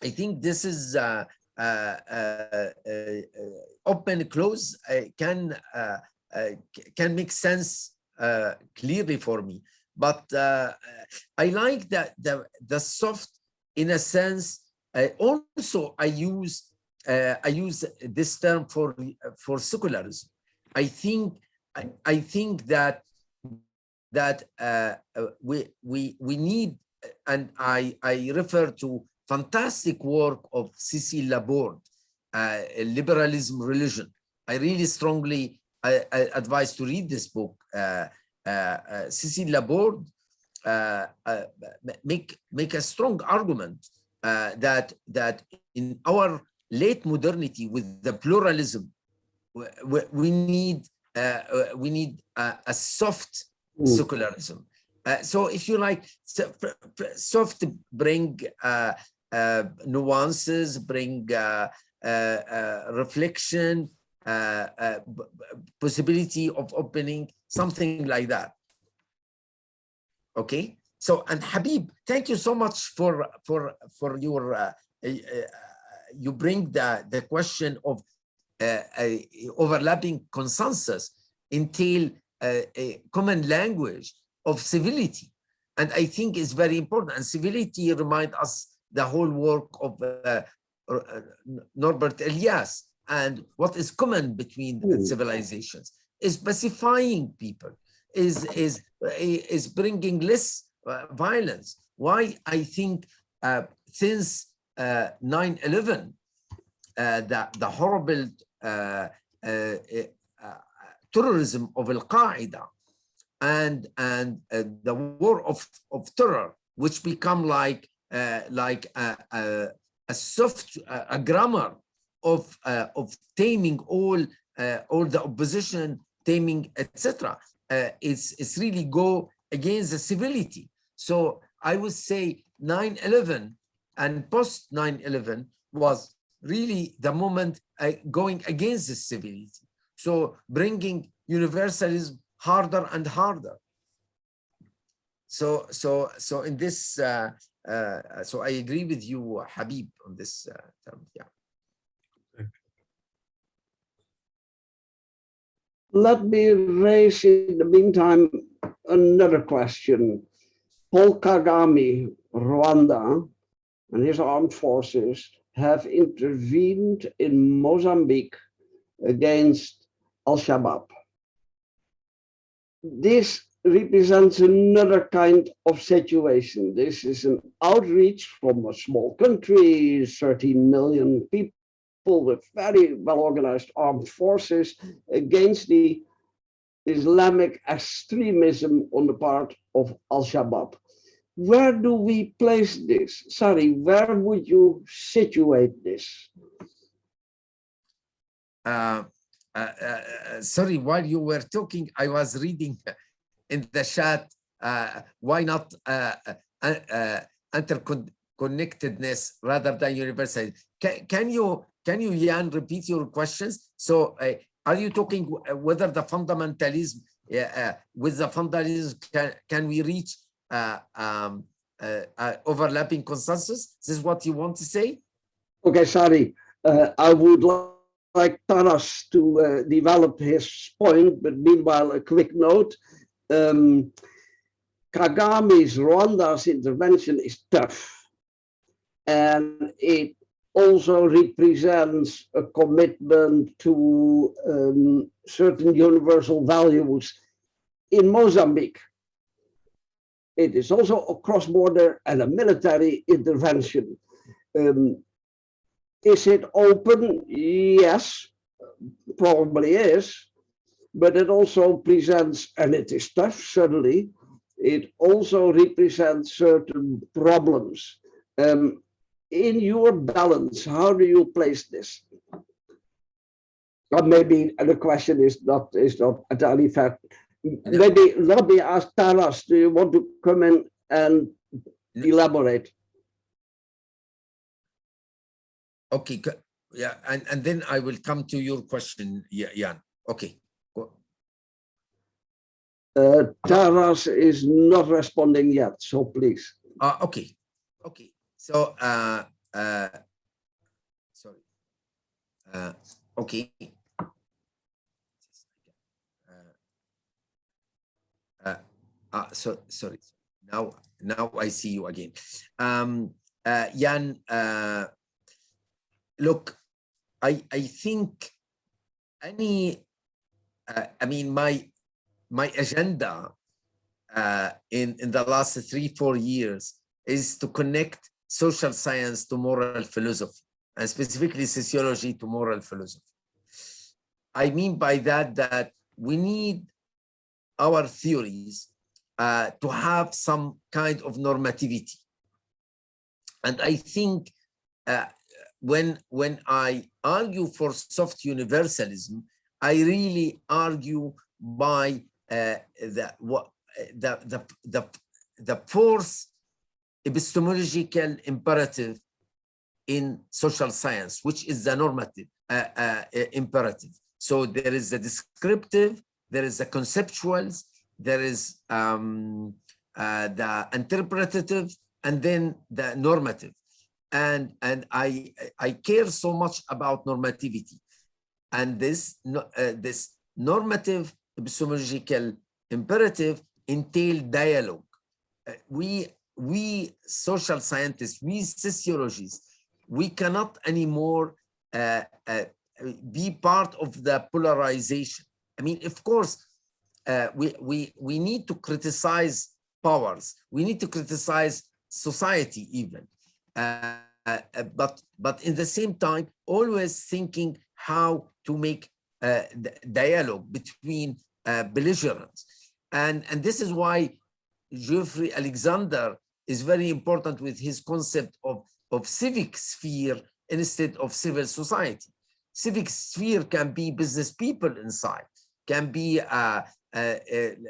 this is open close can make sense clearly for me, but I like that the soft, in a sense. Also, I use this term for secularism. I think that we need, and I refer to fantastic work of Cécile Laborde, Liberalism, Religion. I really strongly advise to read this book. Cécile Laborde make a strong argument that in our late modernity, with the pluralism, we need a soft secularism. So if you like, soft bring nuances, bring reflection, possibility of opening, something like that. Okay. So, and Habib, thank you so much for your you bring the question of overlapping consensus until a common language of civility, and I think is very important. And civility reminds us the whole work of Norbert Elias, and what is common between civilizations is pacifying people, is bringing less violence. Why I think since 9/11, the horrible terrorism of Al-Qaeda and the war of terror, which become like a soft grammar of taming all the opposition, taming, etc. It's really go against the civility. So I would say 9/11 and post 9/11 was really the moment going against the civility. So bringing universalism harder and harder. So in this, so I agree with you, Habib, on this term. Yeah. Let me raise in the meantime another question. Paul Kagame, Rwanda, and his armed forces have intervened in Mozambique against Al-Shabaab. This represents another kind of situation. This is an outreach from a small country, 13 million people with very well-organized armed forces against the Islamic extremism on the part of Al-Shabaab. Where do we place this? Sari, where would you situate this? Sorry, while you were talking, I was reading in the chat, why not interconnectedness rather than universal? Can you, Jan, repeat your questions? So are you talking whether the fundamentalism, with the fundamentalism, can we reach overlapping consensus? This is what you want to say? Okay, Sari, I would like Taras to develop his point, but meanwhile, a quick note. Kagame's Rwanda's intervention is tough, and it also represents a commitment to certain universal values in Mozambique. It is also a cross-border and a military intervention. Is it open? Yes, probably is, but it also presents, and it is tough, certainly, it also represents certain problems. In your balance, how do you place this? Or maybe the question is not entirely fair. Maybe let me ask Taras, do you want to come in and elaborate? Okay, yeah, and then I will come to your question, Jan. Okay. Taras is not responding yet, so please. Okay. So, sorry. Okay. Sorry. Now I see you again. Jan, look, I think I mean, my agenda in the last 3-4 years is to connect social science to moral philosophy, and specifically sociology to moral philosophy. I mean by that we need our theories to have some kind of normativity. And I think when I argue for soft universalism, I really argue by the fourth epistemological imperative in social science, which is the normative imperative. So there is a descriptive, there is a conceptual, there is the interpretative, and then the normative. And I care so much about normativity. And this normative epistemological imperative entail dialogue. We social scientists, we sociologists, we cannot anymore be part of the polarization. I mean, of course, we need to criticize powers. We need to criticize society even. But in the same time, always thinking how to make dialogue between belligerents. And this is why Geoffrey Alexander is very important with his concept of civic sphere instead of civil society. Civic sphere can be business people inside, can be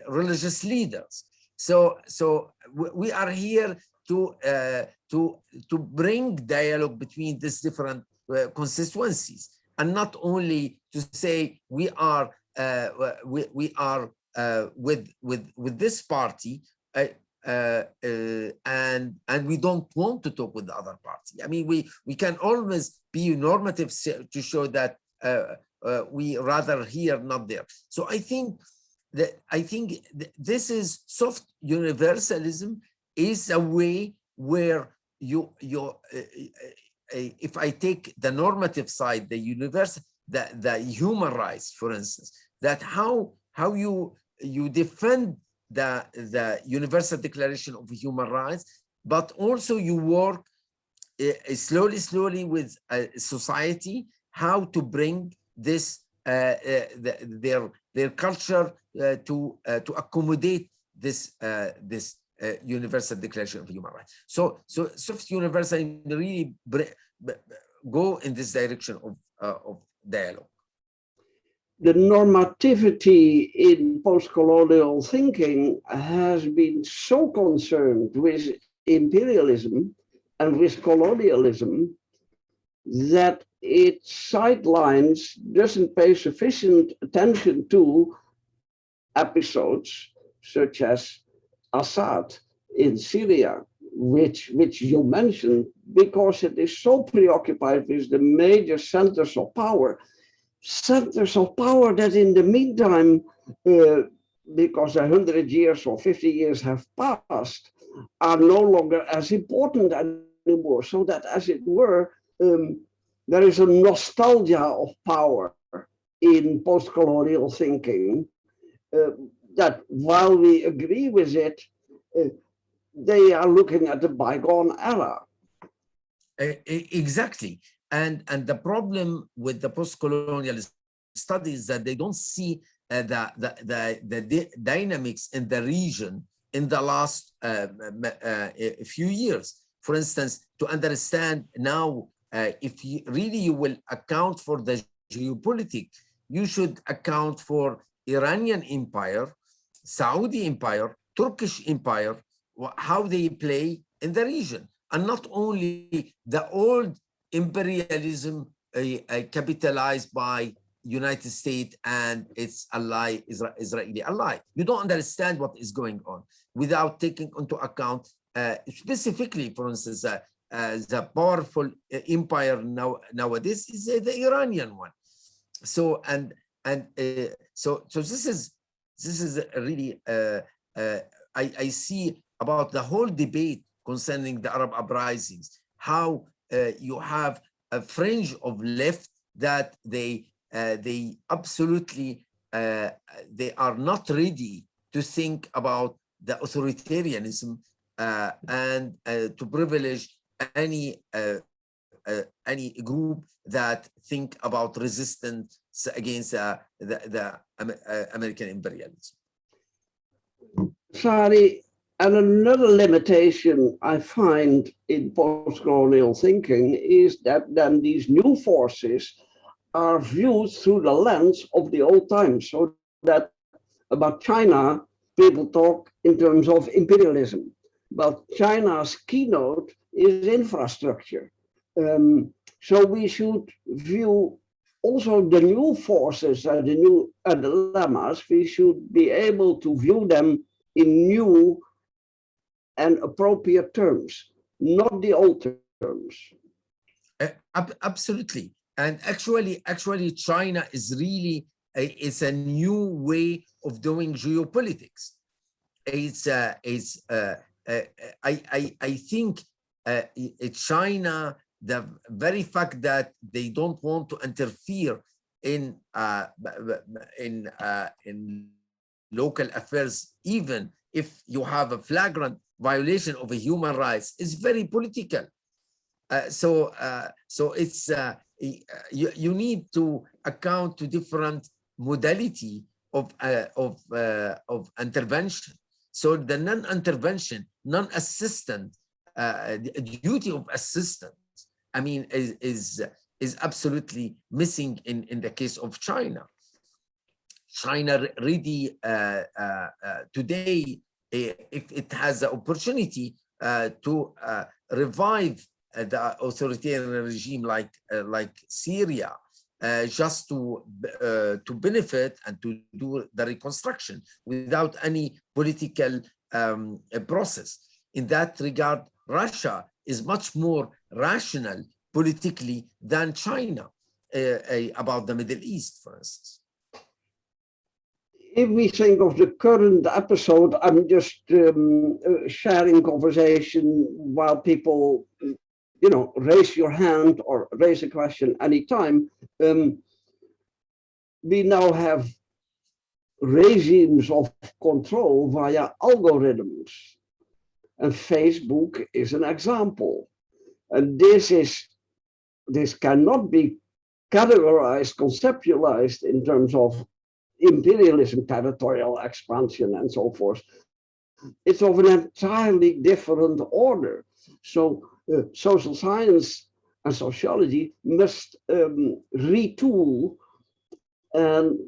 religious leaders. So we are here to bring dialogue between these different constituencies, and not only to say we are with this party and we don't want to talk with the other party. I mean, we can always be normative to show that we rather here, not there. So I think this is soft universalism is a way where if I take the normative side, the universe, the human rights, for instance, that how you defend the Universal Declaration of Human Rights, but also you work slowly with society, how to bring this their culture to accommodate this Universal Declaration of Human Rights. So soft universalism really go in this direction of dialogue. The normativity in post-colonial thinking has been so concerned with imperialism and with colonialism that it sidelines, doesn't pay sufficient attention to episodes such as Assad in Syria, which you mentioned, because it is so preoccupied with the major centers of power. centers of power that in the meantime, because 100 years or 50 years have passed, are no longer as important anymore. So that, as it were, there is a nostalgia of power in post-colonial thinking, that while we agree with it, they are looking at the bygone era. Exactly. And the problem with the post-colonial studies that they don't see the dynamics in the region in the last few years. For instance, to understand now, if you really will account for the geopolitics, you should account for Iranian empire, Saudi empire, Turkish empire, how they play in the region, and not only the old imperialism capitalized by United States and its ally, Israeli ally. You don't understand what is going on without taking into account specifically, for instance, the powerful empire nowadays is the Iranian one. So so this is really I see about the whole debate concerning the Arab uprisings, how you have a fringe of left that they absolutely they are not ready to think about the authoritarianism and to privilege any group that think about resistance against the American imperialism. Sari, and another limitation I find in post-colonial thinking is that then these new forces are viewed through the lens of the old times. So that about China, people talk in terms of imperialism. But China's keynote is infrastructure. So we should view also the new forces and the new dilemmas. We should be able to view them in new and appropriate terms, not the old terms. Absolutely. And actually, China is really it's a new way of doing geopolitics. I think China, the very fact that they don't want to interfere in local affairs, even if you have a flagrant violation of a human rights, is very political. So it's you need to account to different modality of intervention. So the non-intervention, non-assistant duty of assistance, I mean, is absolutely missing in the case of China. China really today, if it has the opportunity to revive the authoritarian regime like Syria, just to benefit and to do the reconstruction without any political process. In that regard, Russia is much more rational politically than China about the Middle East, for instance. If we think of the current episode, I'm just sharing conversation while people, raise your hand or raise a question anytime. We now have regimes of control via algorithms. And Facebook is an example. And this cannot be categorized, conceptualized in terms of imperialism, territorial expansion, and so forth. It's of an entirely different order. So social science and sociology must retool and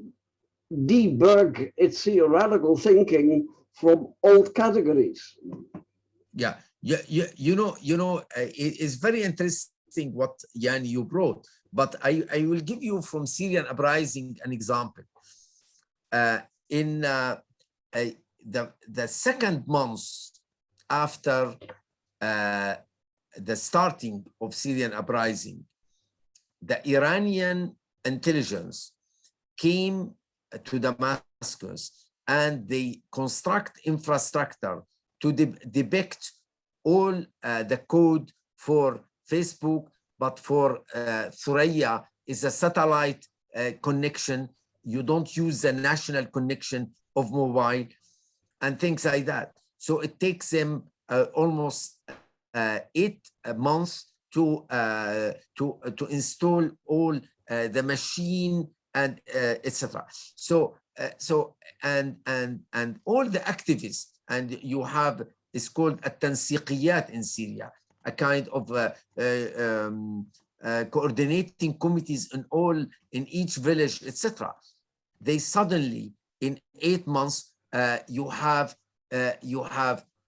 debug its theoretical thinking from old categories. Yeah, it's very interesting what Jan you brought, but I will give you from Syrian uprising an example. In the second month after the starting of Syrian uprising, the Iranian intelligence came to Damascus and they construct infrastructure to depict all the code for Facebook, but for Thuraya is a satellite connection. You don't use the national connection of mobile and things like that. So it takes them almost 8 months to install all the machine and etc. So and all the activists, and you have, it's called التنسيقيات in Syria, a kind of coordinating committees in each village, etc. They suddenly in 8 months you have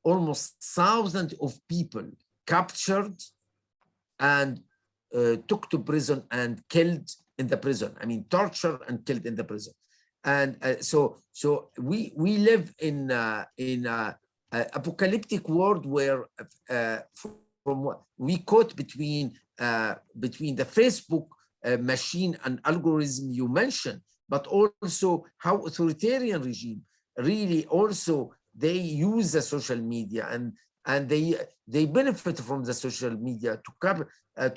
almost thousands of people captured and took to prison and killed in the prison. I mean, tortured and killed in the prison. And so we live in a apocalyptic world where from what we caught between the Facebook machine and algorithm you mentioned, but also how authoritarian regime really also they use the social media and they benefit from the social media to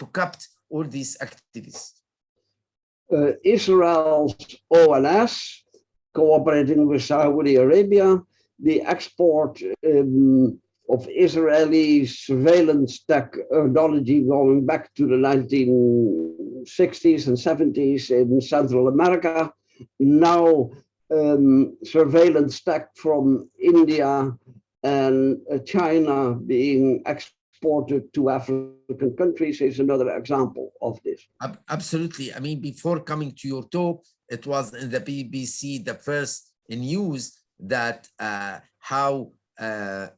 capture all these activists. Israel's ONS, cooperating with Saudi Arabia, the export of Israeli surveillance technology going back to the 1960s and 70s in Central America, now surveillance tech from India and China being exported to African countries is another example of this. Absolutely. I mean, before coming to your talk, it was in the BBC, the first news that how the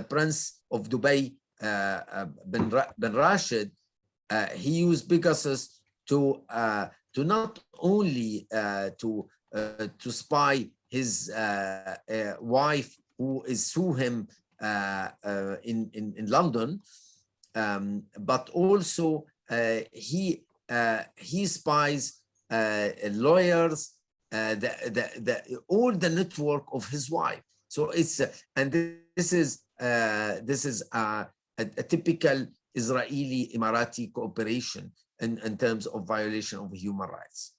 Prince of Dubai, bin Rashid, he used Pegasus to not only to spy his wife, who is through him in London, but also he spies lawyers, all the network of his wife. So it's and this is a typical Israeli Emirati cooperation in terms of violation of human rights.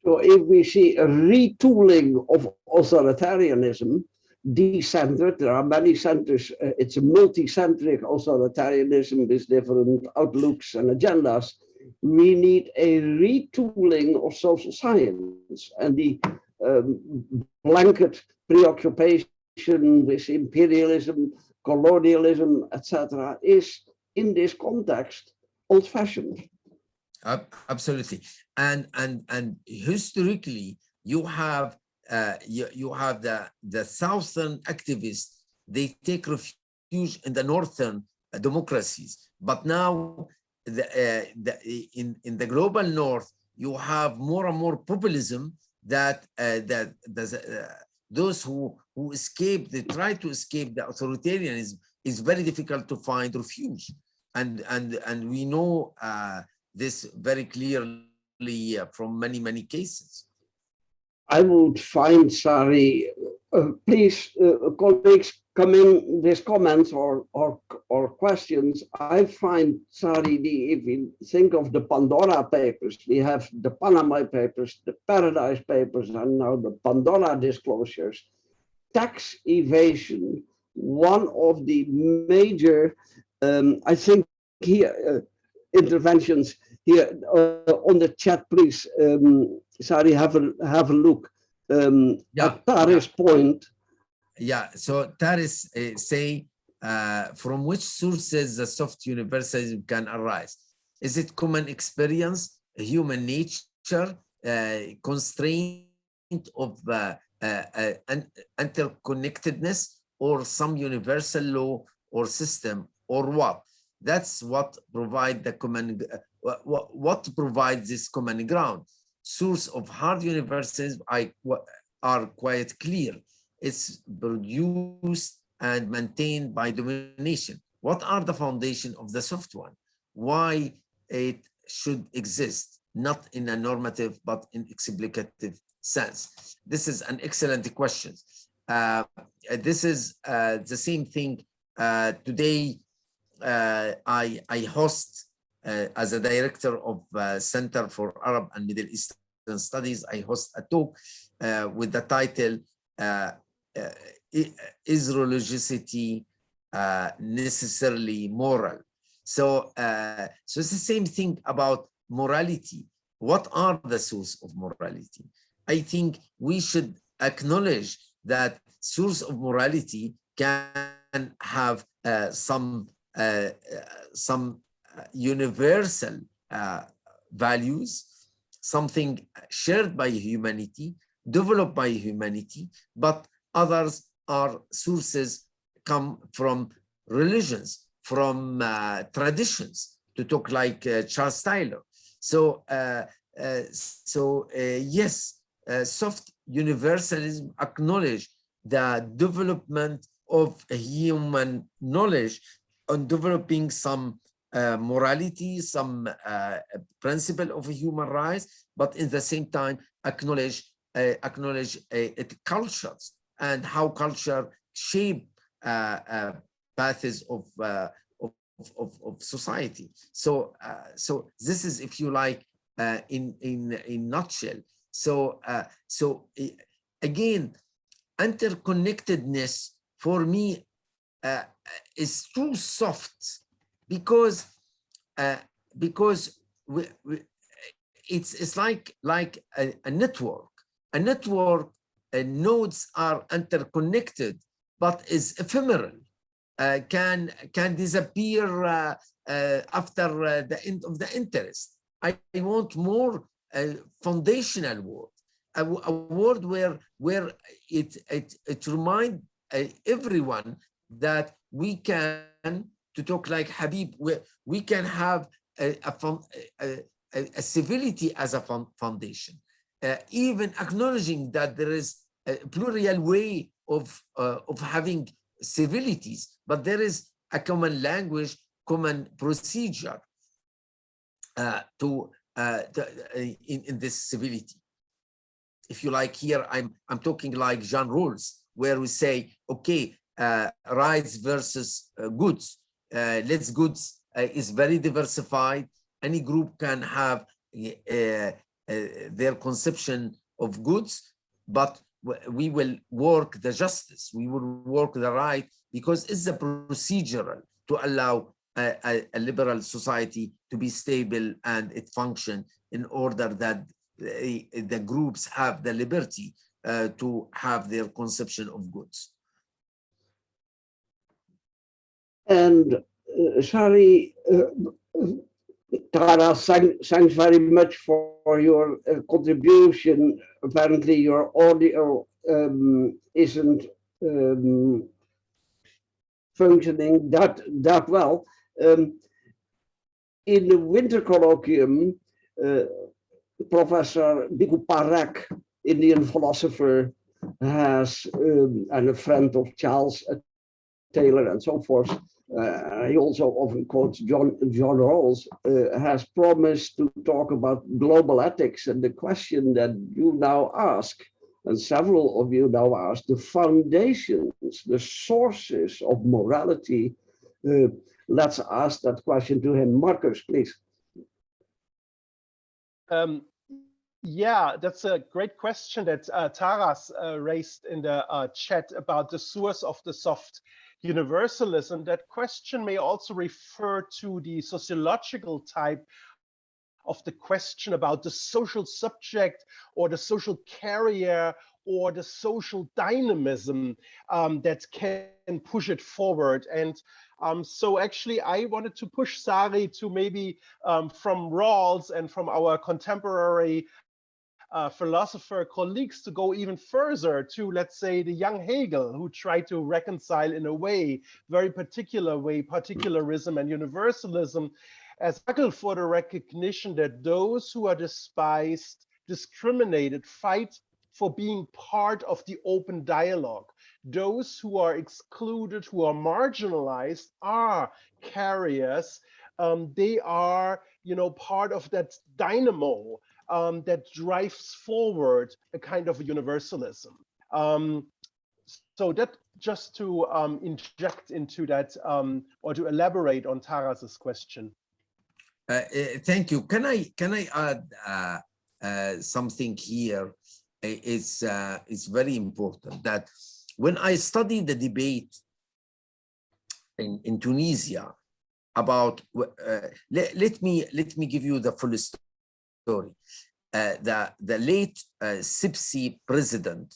So if we see a retooling of authoritarianism, decentered, there are many centers, it's a multi-centric authoritarianism with different outlooks and agendas. We need a retooling of social science, and the blanket preoccupation with imperialism, colonialism, etc., is in this context old-fashioned. Absolutely, and historically, you have the southern activists. They take refuge in the northern democracies, but now in the global north, you have more and more populism that those who escape, they try to escape the authoritarianism. It's very difficult to find refuge, and we know this very clearly from many cases. I would find, Sari, please, colleagues, come in with comments or questions. I find, Sari, if you think of the Pandora Papers, we have the Panama Papers, the Paradise Papers, and now the Pandora disclosures. Tax evasion, one of the major, I think here, interventions here on the chat, please. Sari, have a look at Taris' point. Yeah, so Taris say, from which sources the soft universalism can arise? Is it common experience, human nature, constraint of interconnectedness, or some universal law or system, or what? That's what provide the common. What provides this common ground? Source of hard universalism are quite clear. It's produced and maintained by domination. What are the foundation of the soft one? Why it should exist? not in a normative, but in explicative sense? This is an excellent question. This is the same thing. Today, I host, as a director of Center for Arab and Middle Eastern Studies, I host a talk with the title, Is Religiousity Necessarily Moral? So it's the same thing about morality. What are the source of morality? I think we should acknowledge that source of morality can have some universal values, something shared by humanity, developed by humanity, but others are sources come from religions, from traditions, to talk like Charles Taylor. So, yes, soft universalism acknowledge the development of human knowledge on developing some morality, some principle of human rights, but in the same time acknowledge cultures and how culture shape paths of society. So this is, if you like, in nutshell. So again, interconnectedness for me is too soft, because it's like a network. A network, nodes are interconnected, but is ephemeral. Can disappear after the end of the interest. I want more foundational word, a word where it remind everyone that we can, to talk like Habib, we can have a civility as a foundation, even acknowledging that there is a plural way of having civilities, but there is a common language, common procedure in this civility. If you like, here I'm talking like Jean Rawls, where we say, okay, rights versus goods. Let's goods is very diversified. Any group can have their conception of goods, but we will work the justice, we will work the right, because it's a procedural to allow a liberal society to be stable and it function in order that the groups have the liberty to have their conception of goods. And Sari, Tara, thanks very much for your contribution. Apparently your audio isn't functioning that well. In the winter colloquium, Professor Biku Parekh, Indian philosopher, has and a friend of Charles Taylor and so forth. He also often quotes John Rawls, has promised to talk about global ethics, and the question that you now ask, and several of you now ask, the foundations, the sources of morality. Let's ask that question to him. Marcus, please. Yeah, that's a great question that Taras raised in the chat about the source of the soft universalism. That question may also refer to the sociological type of the question about the social subject or the social carrier or the social dynamism that can push it forward. And so actually I wanted to push Sari to maybe from Rawls and from our contemporary philosopher colleagues to go even further to, let's say, the young Hegel, who tried to reconcile in a way, very particular way, particularism and universalism, as a struggle for the recognition that those who are despised, discriminated, fight for being part of the open dialogue. Those who are excluded, who are marginalized, are carriers they are, part of that dynamo that drives forward a kind of universalism. So that just to inject into that or to elaborate on Taras's question. Thank you. Can I add something here? It's very important that when I studied the debate in Tunisia about let me give you the full story. The late Sipsi president,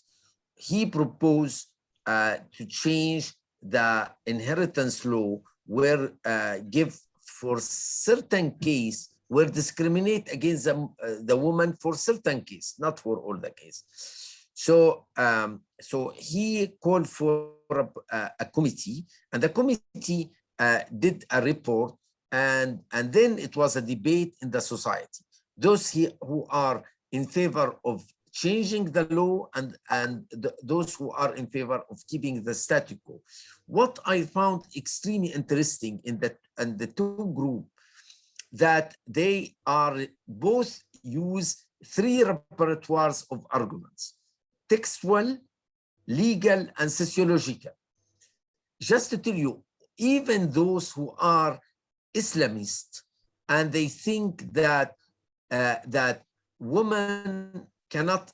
he proposed to change the inheritance law where give for certain case where discriminate against the woman for certain case, not for all the case. So so he called for a committee, and the committee did a report, and then it was a debate in the society. Those who are in favor of changing the law and those who are in favor of keeping the status quo. What I found extremely interesting in the two groups, that they are both use three repertoires of arguments: textual, legal, and sociological. Just to tell you, even those who are Islamist and they think that that woman cannot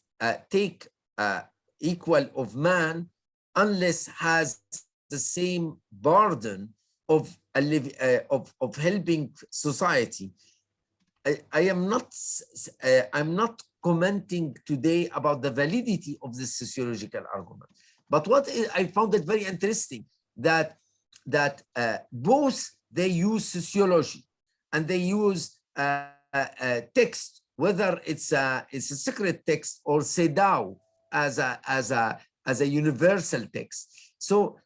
take equal of man unless has the same burden of helping society. I'm not commenting today about the validity of this sociological argument, but what I found it very interesting that both they use sociology and they use text, whether it's a secret text or Sedao as a universal text. So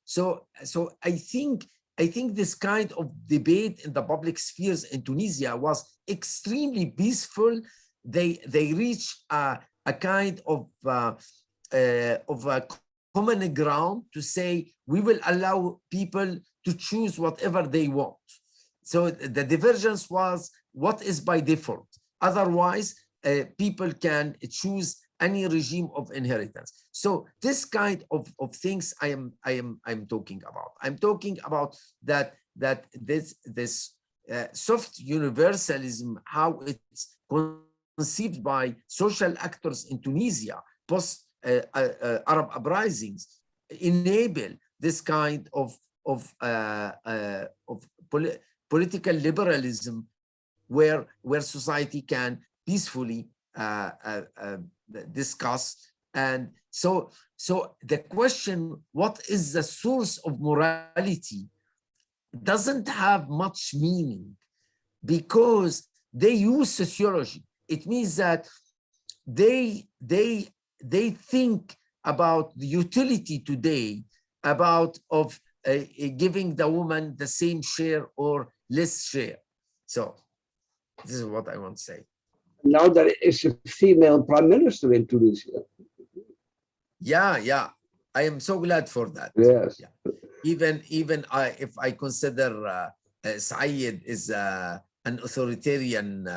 I think this kind of debate in the public spheres in Tunisia was extremely peaceful. They reach a kind of a common ground to say we will allow people to choose whatever they want. So the divergence was what is by default. Otherwise, people can choose any regime of inheritance. So this kind of things I'm talking about. I'm talking about that this soft universalism, how it's conceived by social actors in Tunisia post Arab uprisings, enable this kind of political liberalism, where society can peacefully discuss. And so the question, what is the source of morality, doesn't have much meaning, because they use sociology. It means that they think about the utility today, about giving the woman the same share or less share. So this is what I want to say. Now there is a female prime minister in Tunisia. Yeah. I am so glad for that. Yes. Yeah. Even if I consider Saeed is an authoritarian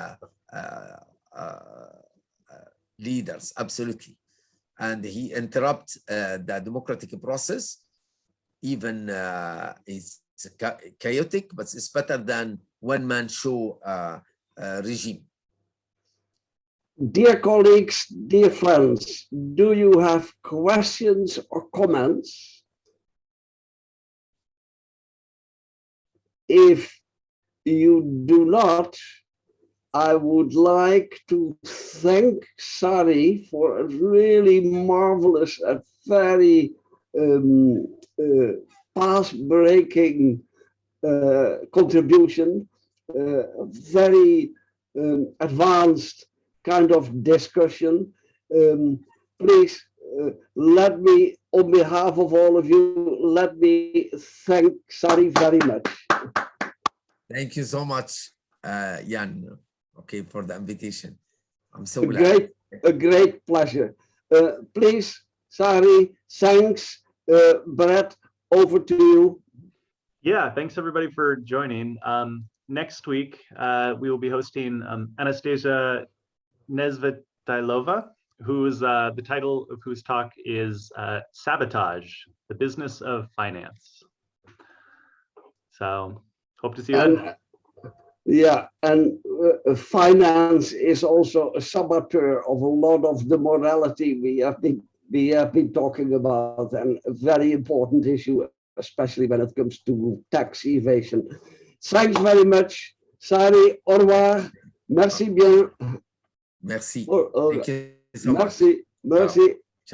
leaders, absolutely, and he interrupts the democratic process. Even it's chaotic, but it's better than one-man show regime. Dear colleagues, dear friends, do you have questions or comments? If you do not, I would like to thank Sari for a really marvelous and very path-breaking contribution, very advanced kind of discussion. Please let me, on behalf of all of you, let me thank Sari very much. Thank you so much, Jan, okay, for the invitation. I'm so glad. A great pleasure. Please, Sari, thanks. Brett, over to you. Yeah, thanks everybody for joining. next week, we will be hosting Anastasia Nesvetailova, who's the title of whose talk is Sabotage, the Business of Finance. So hope to see you then. Yeah, and finance is also a saboteur of a lot of the morality we have been talking about, and a very important issue, especially when it comes to tax evasion. Thanks very much, Sari. Au revoir. Merci bien. Merci. Thank you so much. Merci.